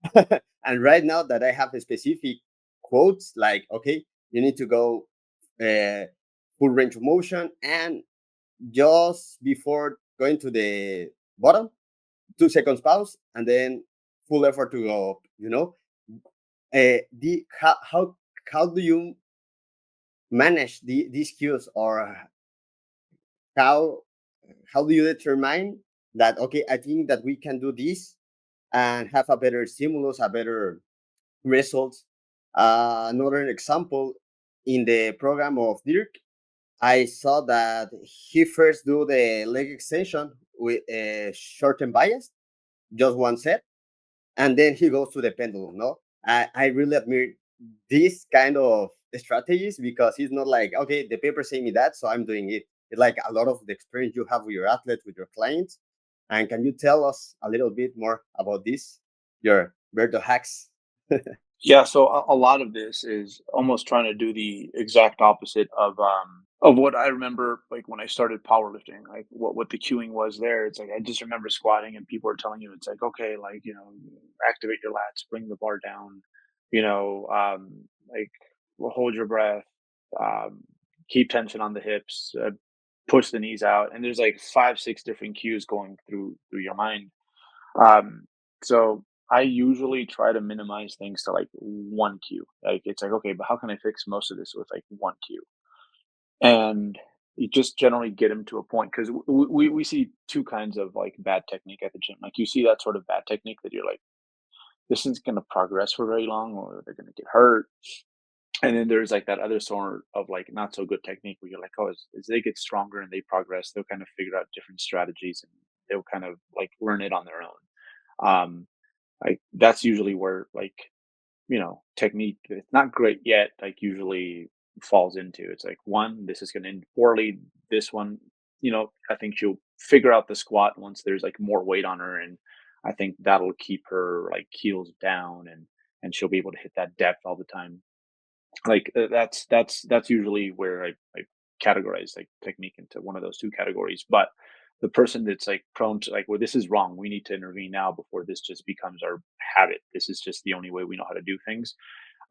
And right now that I have a specific quotes like, okay, you need to go full range of motion, and just before going to the bottom, 2 seconds pause, and then full effort to go up. The how do you manage these cues, or how how do you determine that, okay, I think that we can do this and have a better stimulus, a better results? Another example, in the program of Dirk, I saw that he first do the leg extension with a short and bias, just one set, and then he goes to the pendulum. No, I really admire this kind of strategies, because it's not like, okay, the paper say me that, so I'm doing it. It's like a lot of the experience you have with your athletes, with your clients. And can you tell us a little bit more about this, your Berto hacks? Yeah, so a lot of this is almost trying to do the exact opposite of what I remember, like when I started powerlifting, like what the cueing was there. It's like I just remember squatting and people are telling you, it's like, okay, like, activate your lats, bring the bar down, like hold your breath, um, keep tension on the hips, push the knees out, and there's like 5 6 different cues going through your mind. um, so I usually try to minimize things to like one cue. Like it's like, okay, but how can I fix most of this with like one cue? And you just generally get them to a point, because we see two kinds of like bad technique at the gym. Like you see that sort of bad technique that you're like, this isn't going to progress for very long, or they're going to get hurt. And then there's like that other sort of like not so good technique where you're like, oh, as they get stronger and they progress, they'll kind of figure out different strategies, and they'll kind of like learn it on their own. Um, like that's usually where like, technique that's not great yet, like usually falls into. It's like, one, this is going to end poorly. This one, I think she'll figure out the squat once there's like more weight on her, and I think that'll keep her like heels down, and she'll be able to hit that depth all the time. Like that's usually where I categorize like technique into one of those two categories. But the person that's like prone to like, well, this is wrong, we need to intervene now before this just becomes our habit, this is just the only way we know how to do things.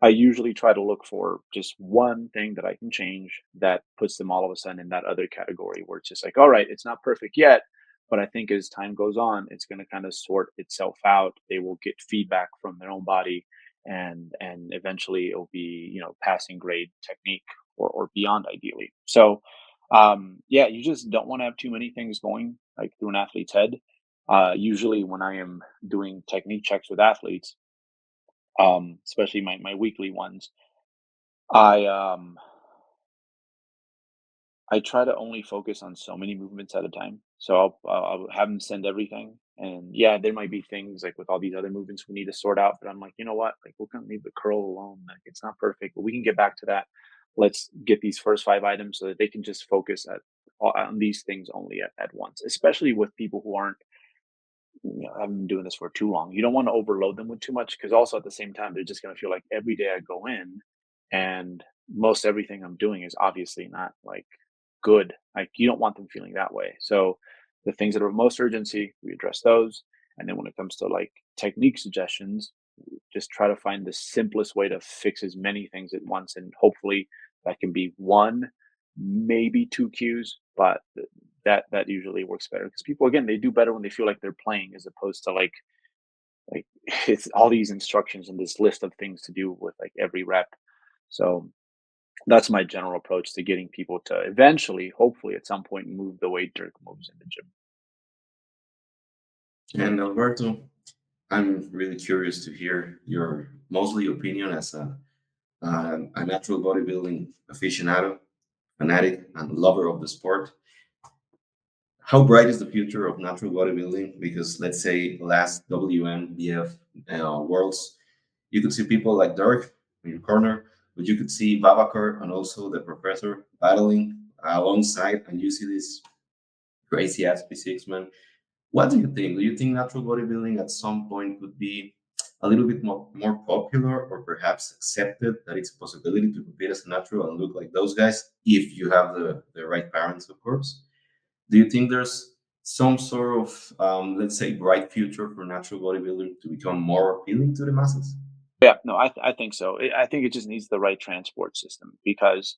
I usually try to look for just one thing that I can change that puts them all of a sudden in that other category where it's just like, all right, it's not perfect yet, but I think as time goes on, it's going to kind of sort itself out. They will get feedback from their own body, and eventually it'll be, passing grade technique, or beyond ideally. So yeah, you just don't want to have too many things going like through an athlete's head. Usually when I am doing technique checks with athletes, especially my weekly ones, I I try to only focus on so many movements at a time. So I'll have them send everything, and yeah, there might be things like with all these other movements we need to sort out. But I'm like, you know what? Like, we're gonna leave the curl alone. Like, it's not perfect, but we can get back to that. Let's get these first 5 items so that they can just focus on these things only at once. Especially with people who aren't, haven't been doing this for too long. You don't want to overload them with too much, because also at the same time they're just gonna feel like every day I go in, and most everything I'm doing is obviously not like good. Like you don't want them feeling that way. So the things that are of most urgency, we address those. And then when it comes to like technique suggestions, just try to find the simplest way to fix as many things at once. And hopefully that can be one, maybe two cues, but that usually works better, because people, again, they do better when they feel like they're playing, as opposed to like it's all these instructions and this list of things to do with like every rep. So that's my general approach to getting people to eventually, hopefully, at some point, move the way Dirk moves in the gym. And Alberto, I'm really curious to hear your mostly opinion as a natural bodybuilding aficionado, fanatic, and lover of the sport. how bright is the future of natural bodybuilding? Because let's say last WNBF Worlds, you could see people like Dirk in your corner, but you could see Babakar and also the professor battling alongside, and you see this crazy ass physiques, man. What do you think? Do you think natural bodybuilding at some point could be a little bit more popular or perhaps accepted that it's a possibility to compete as a natural and look like those guys if you have the right parents, of course? Do you think there's some sort of, let's say, bright future for natural bodybuilding to become more appealing to the masses? Yeah, no, I think so. I think it just needs the right transport system because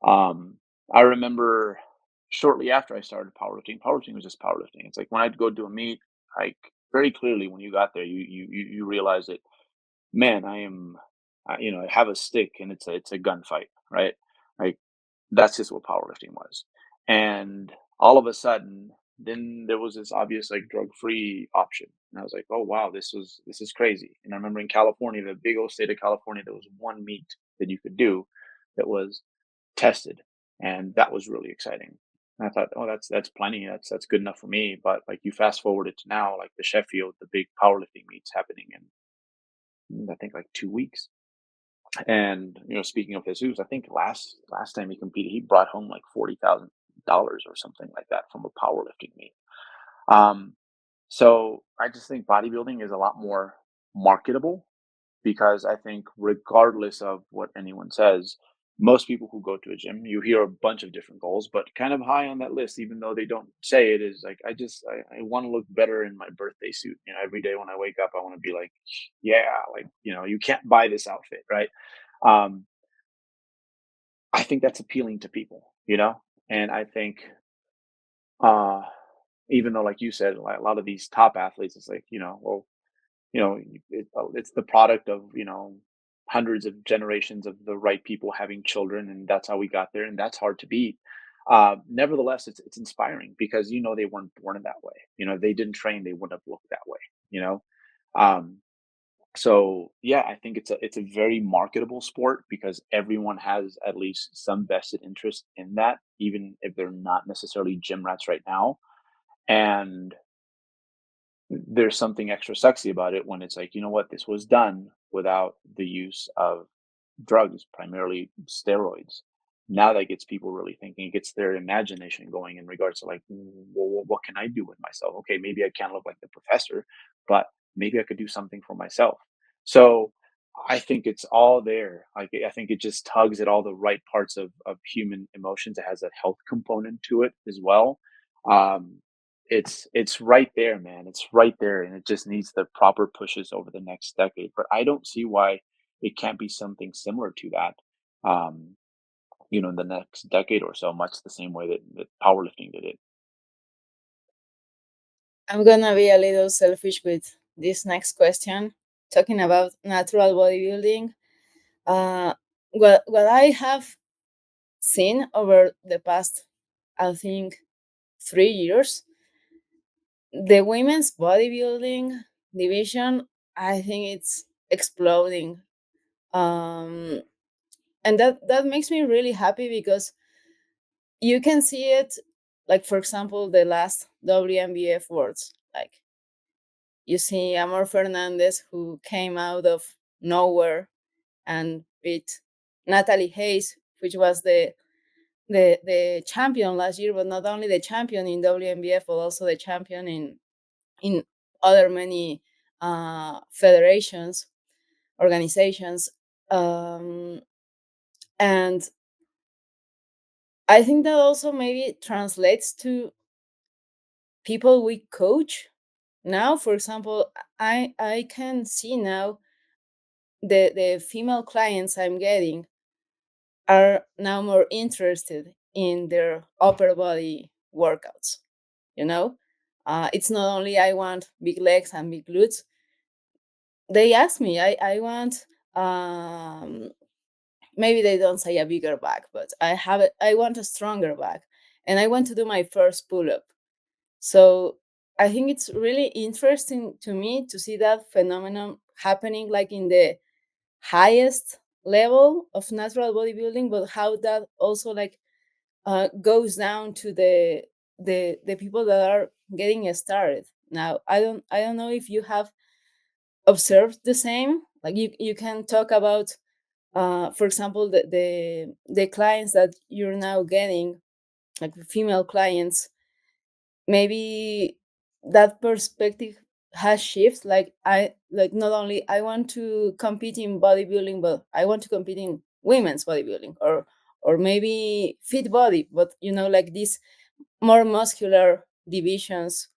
um, I remember shortly after I started powerlifting was just powerlifting. It's like when I'd go do a meet, like very clearly when you got there, you realize that, man, I have a stick and it's a gunfight, right? Like that's just what powerlifting was. And all of a sudden, then there was this obvious like drug-free option. And I was like, oh wow, this is crazy. And I remember in California, the big old state of California, there was one meet that you could do that was tested. And that was really exciting. And I thought, oh, that's plenty. That's good enough for me. But like you fast forward it to now, like the Sheffield, the big powerlifting meets happening in I think like 2 weeks. And speaking of Jesus, I think last time he competed, he brought home like $40,000 or something like that from a powerlifting meet. Um, so I just think bodybuilding is a lot more marketable because I think regardless of what anyone says, most people who go to a gym, you hear a bunch of different goals, but kind of high on that list, even though they don't say it, is like I want to look better in my birthday suit. Every day when I wake up, I want to be like, yeah, like you can't buy this outfit, right? Um, I think that's appealing to people, and I think uh, even though, like you said, like a lot of these top athletes, it's like well, it's the product of hundreds of generations of the right people having children, and that's how we got there, and that's hard to beat. Nevertheless, it's inspiring because they weren't born in that way. They didn't train, they wouldn't have looked that way. You know, um, so yeah, I think it's a very marketable sport because everyone has at least some vested interest in that, even if they're not necessarily gym rats right now. And there's something extra sexy about it when it's like, you know what, this was done without the use of drugs, primarily steroids. Now that gets people really thinking, it gets their imagination going in regards to like, well, what can I do with myself? Okay, maybe I can't look like the professor, but maybe I could do something for myself. So I think it's all there. I think it just tugs at all the right parts of human emotions. It has a health component to it as well. Um, it's right there, man. It's right there, and it just needs the proper pushes over the next decade. But I don't see why it can't be something similar to that, um, in the next decade or so, much the same way that powerlifting did it. I'm gonna be a little selfish with this next question, talking about natural bodybuilding. What I have seen over the past, I think, 3 years, the women's bodybuilding division, I think it's exploding. Um, and that makes me really happy because you can see it, like for example, the last WNBF Worlds. Like you see Amor Fernandez, who came out of nowhere and beat Natalie Hayes, which was the champion last year, but not only the champion in WNBF, but also the champion in other many federations, organizations. Um, and I think that also maybe translates to people we coach now. For example, I can see now the female clients I'm getting are now more interested in their upper body workouts. You know, it's not only I want big legs and big glutes. They ask me, I want, maybe they don't say a bigger back, but I want a stronger back, and I want to do my first pull up. So I think it's really interesting to me to see that phenomenon happening like in the highest level of natural bodybuilding, but how that also like goes down to the the people that are getting started now. I don't know if you have observed the same. Like you can talk about, for example, the clients that you're now getting, like female clients. Maybe that perspective has shifted. Like I like not only I want to compete in bodybuilding, but I want to compete in women's bodybuilding, or maybe fit body, but like these more muscular divisions.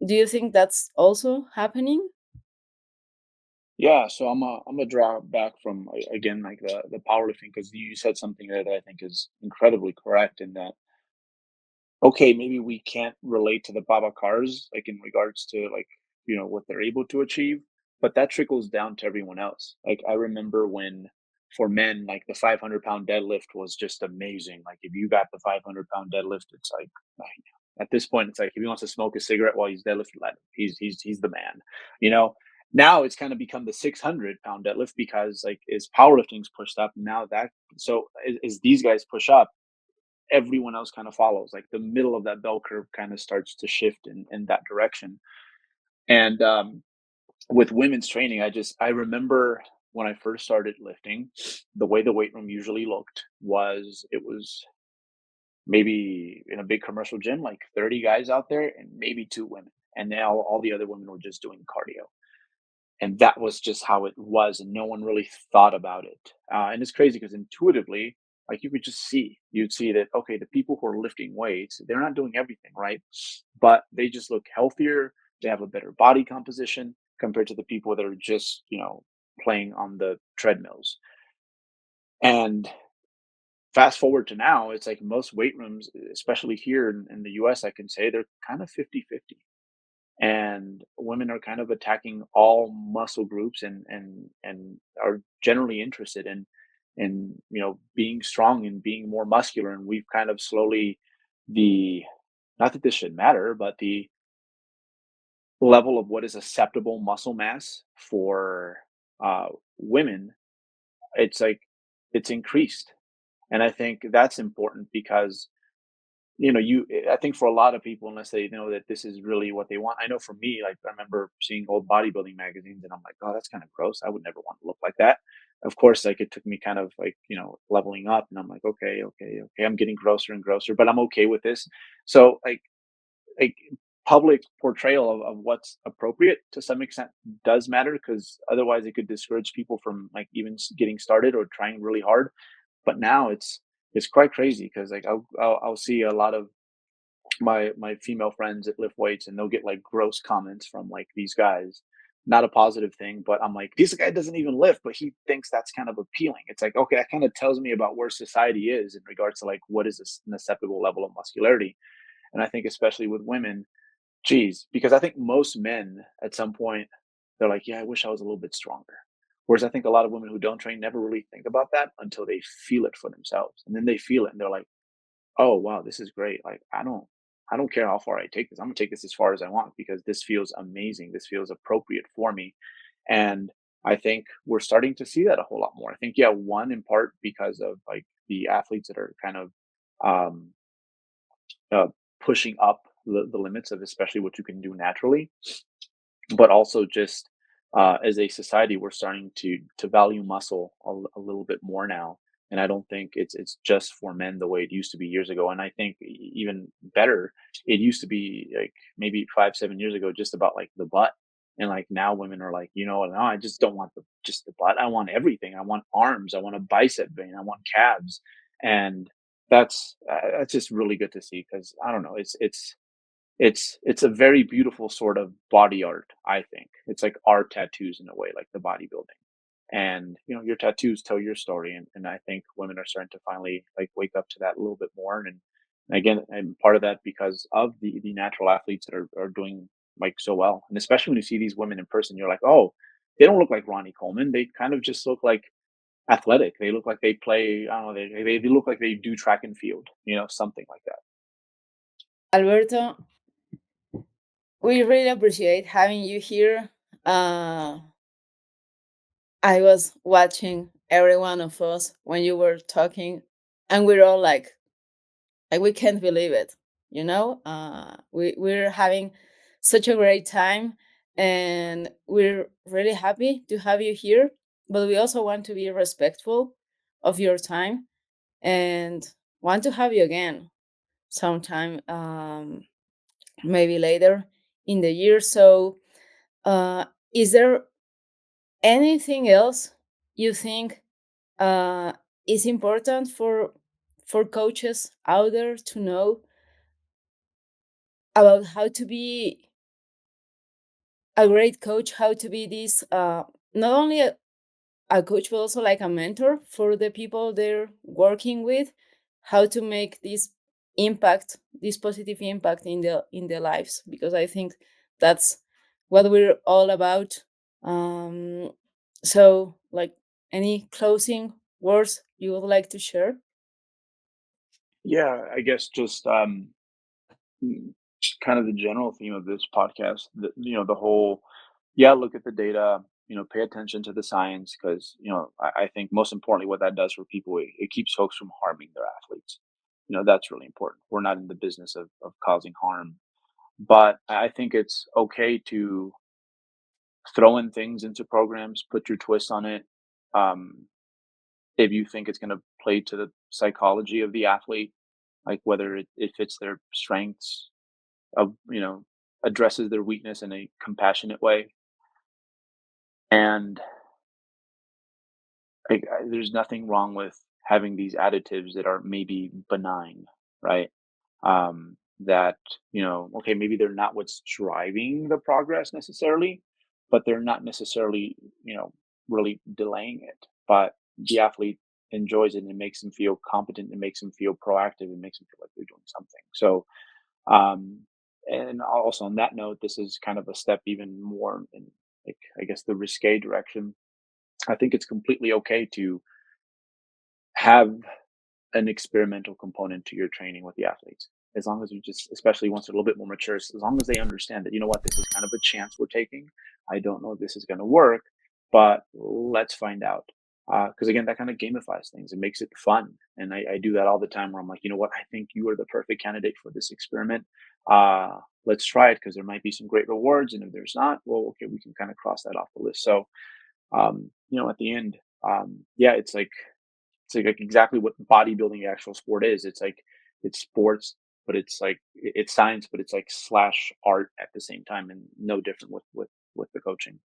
Do you think that's also happening? Yeah, so I'm a draw back from again like the powerlifting because you said something there that I think is incredibly correct in that okay, maybe we can't relate to the Babakars, like, in regards to, like, what they're able to achieve, but that trickles down to everyone else. Like, I remember when for men, like, the 500-pound deadlift was just amazing. Like, if you got the 500-pound deadlift, it's like, at this point, it's like, if he wants to smoke a cigarette while he's deadlifting, let him. He's the man, you know? Now it's kinda become the 600-pound deadlift because, like, as powerlifting's pushed up, now that so as these guys push up, everyone else kind of follows. Like the middle of that bell curve kind of starts to shift in that direction. And with women's training, I remember when I first started lifting, the way the weight room usually looked was it was maybe in a big commercial gym, like 30 guys out there and maybe two women. And now all the other women were just doing cardio. And that was just how it was, and no one really thought about it. And it's crazy because intuitively, like you could just see, you'd see that okay, the people who are lifting weights, they're not doing everything right, but they just look healthier. They have a better body composition compared to the people that are just playing on the treadmills. And fast forward to now, it's like most weight rooms, especially here in the US, I can say they're kind of 50-50, and women are kind of attacking all muscle groups and are generally interested in being strong and being more muscular. And we've kind of slowly the not that this should matter, but the level of what is acceptable muscle mass for women, it's like it's increased. And I think that's important because I think for a lot of people, unless they know that this is really what they want. I know for me, like I remember seeing old bodybuilding magazines and I'm like, oh, that's kind of gross. I would never want to look like that. Of course, like it took me kind of like, leveling up and I'm like, okay, okay, okay. I'm getting grosser and grosser, but I'm okay with this. So like public portrayal of what's appropriate to some extent does matter because otherwise it could discourage people from like even getting started or trying really hard. But now it's quite crazy because like I'll see a lot of my female friends that lift weights and they'll get like gross comments from like these guys. Not a positive thing, but I'm like, this guy doesn't even lift, but he thinks that's kind of appealing. It's like, okay, that kind of tells me about where society is in regards to like what is an acceptable level of muscularity. And I think especially with women, geez, because I think most men at some point they're like, yeah, I wish I was a little bit stronger. Whereas I think a lot of women who don't train never really think about that until they feel it for themselves. And then they feel it and they're like, oh wow, this is great. Like I don't care how far I take this. I'm gonna take this as far as I want because this feels amazing. This feels appropriate for me. And I think we're starting to see that a whole lot more. I think yeah, one in part because of like the athletes that are kind of um pushing up the limits of especially what you can do naturally, but also just as a society we're starting to value muscle a little bit more now. And I don't think it's just for men the way it used to be years ago. And I think even better, it used to be like maybe 5-7 years ago just about like the butt. And like now women are like, no, I just don't want just the butt. I want everything. I want arms, I want a bicep vein, I want calves. And that's just really good to see because I don't know, it's a very beautiful sort of body art, I think. It's like art tattoos in a way, like the bodybuilding. And your tattoos tell your story, and I think women are starting to finally like wake up to that a little bit more. And again, and part of that because of the natural athletes that are doing like so well. And especially when you see these women in person, you're like, oh, they don't look like Ronnie Coleman. They kind of just look like athletic. They look like they play, I don't know, they look like they do track and field, something like that. Alberto, we really appreciate having you here. Uh, I was watching every one of us when you were talking, and we're all like we can't believe it. We're having such a great time, and we're really happy to have you here, but we also want to be respectful of your time and want to have you again sometime, maybe later in the year. So is there anything else you think uh, is important for coaches out there to know about how to be a great coach, how to be this not only a coach but also like a mentor for the people they're working with, how to make this positive impact in their lives, because I think that's what we're all about. So like, any closing words you would like to share? Yeah, I guess just kind of the general theme of this podcast, the whole, yeah, look at the data, pay attention to the science, because, I think most importantly, what that does for people, it keeps folks from harming their athletes. That's really important. We're not in the business of causing harm, but I think it's okay to throw in things into programs, put your twist on it. Um, if you think it's going to play to the psychology of the athlete, like whether it fits their strengths, of addresses their weakness in a compassionate way, and there's nothing wrong with having these additives that are maybe benign, right? That okay, maybe they're not what's driving the progress necessarily, but they're not necessarily really delaying it. But the athlete enjoys it, and it makes them feel competent, it makes them feel proactive, it makes them feel like they're doing something. So Um, and also on that note, this is kind of a step even more in, like, I guess, the risque direction. I think it's completely okay to have an experimental component to your training with the athletes. As long as you just, especially once they're a little bit more mature, as long as they understand that, what, this is kind of a chance we're taking. I don't know if this is going to work, but let's find out. Because again, that kind of gamifies things. It makes it fun. And I do that all the time where I'm like, what, I think you are the perfect candidate for this experiment. Let's try it, because there might be some great rewards. And if there's not, well, okay, we can kind of cross that off the list. So, at the end, yeah, it's like exactly what bodybuilding actual sport is. It's like it's sports, but it's like it's science, but it's like slash art at the same time, and no different with the coaching.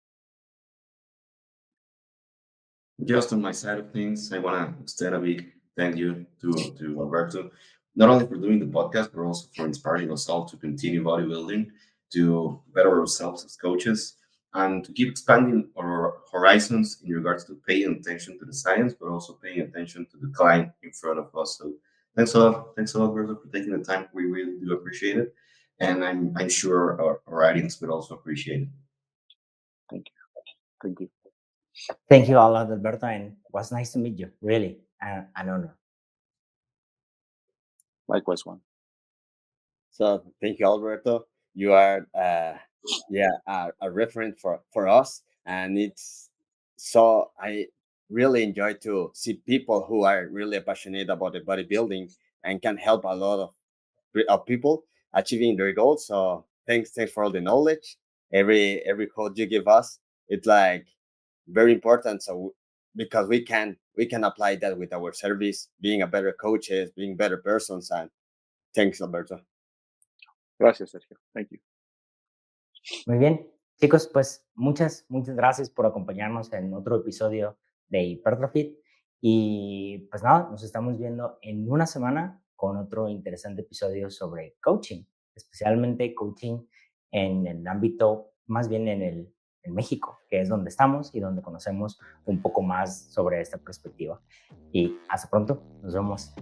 Just on my side of things, I want to extend a big thank you to Alberto, not only for doing the podcast, but also for inspiring us all to continue bodybuilding, to better ourselves as coaches, and to keep expanding our horizons in regards to paying attention to the science, but also paying attention to the client in front of us. So thanks a lot, Alberto, for taking the time. We really do appreciate it, and I'm sure our audience would also appreciate it. Thank you. Thank you. Thank you a lot, Alberto, and it was nice to meet you. Really, an honor. Likewise, one. So thank you, Alberto. You are, a reference for us, and it's so I really enjoy to see people who are really passionate about the bodybuilding and can help a lot of people achieving their goals. So thanks for all the knowledge. Every code you give us, it's like very important. So because we can apply that with our service, being a better coaches, being better persons. And thanks, Alberto. Gracias, Sergio. Thank you. Muy bien, chicos, pues muchas gracias por acompañarnos en otro episodio de Hipertro.Fit. Y pues nada, nos estamos viendo en una semana con otro interesante episodio sobre coaching, especialmente coaching en el ámbito, más bien en México, que es donde estamos y donde conocemos un poco más sobre esta perspectiva. Y hasta pronto, nos vemos.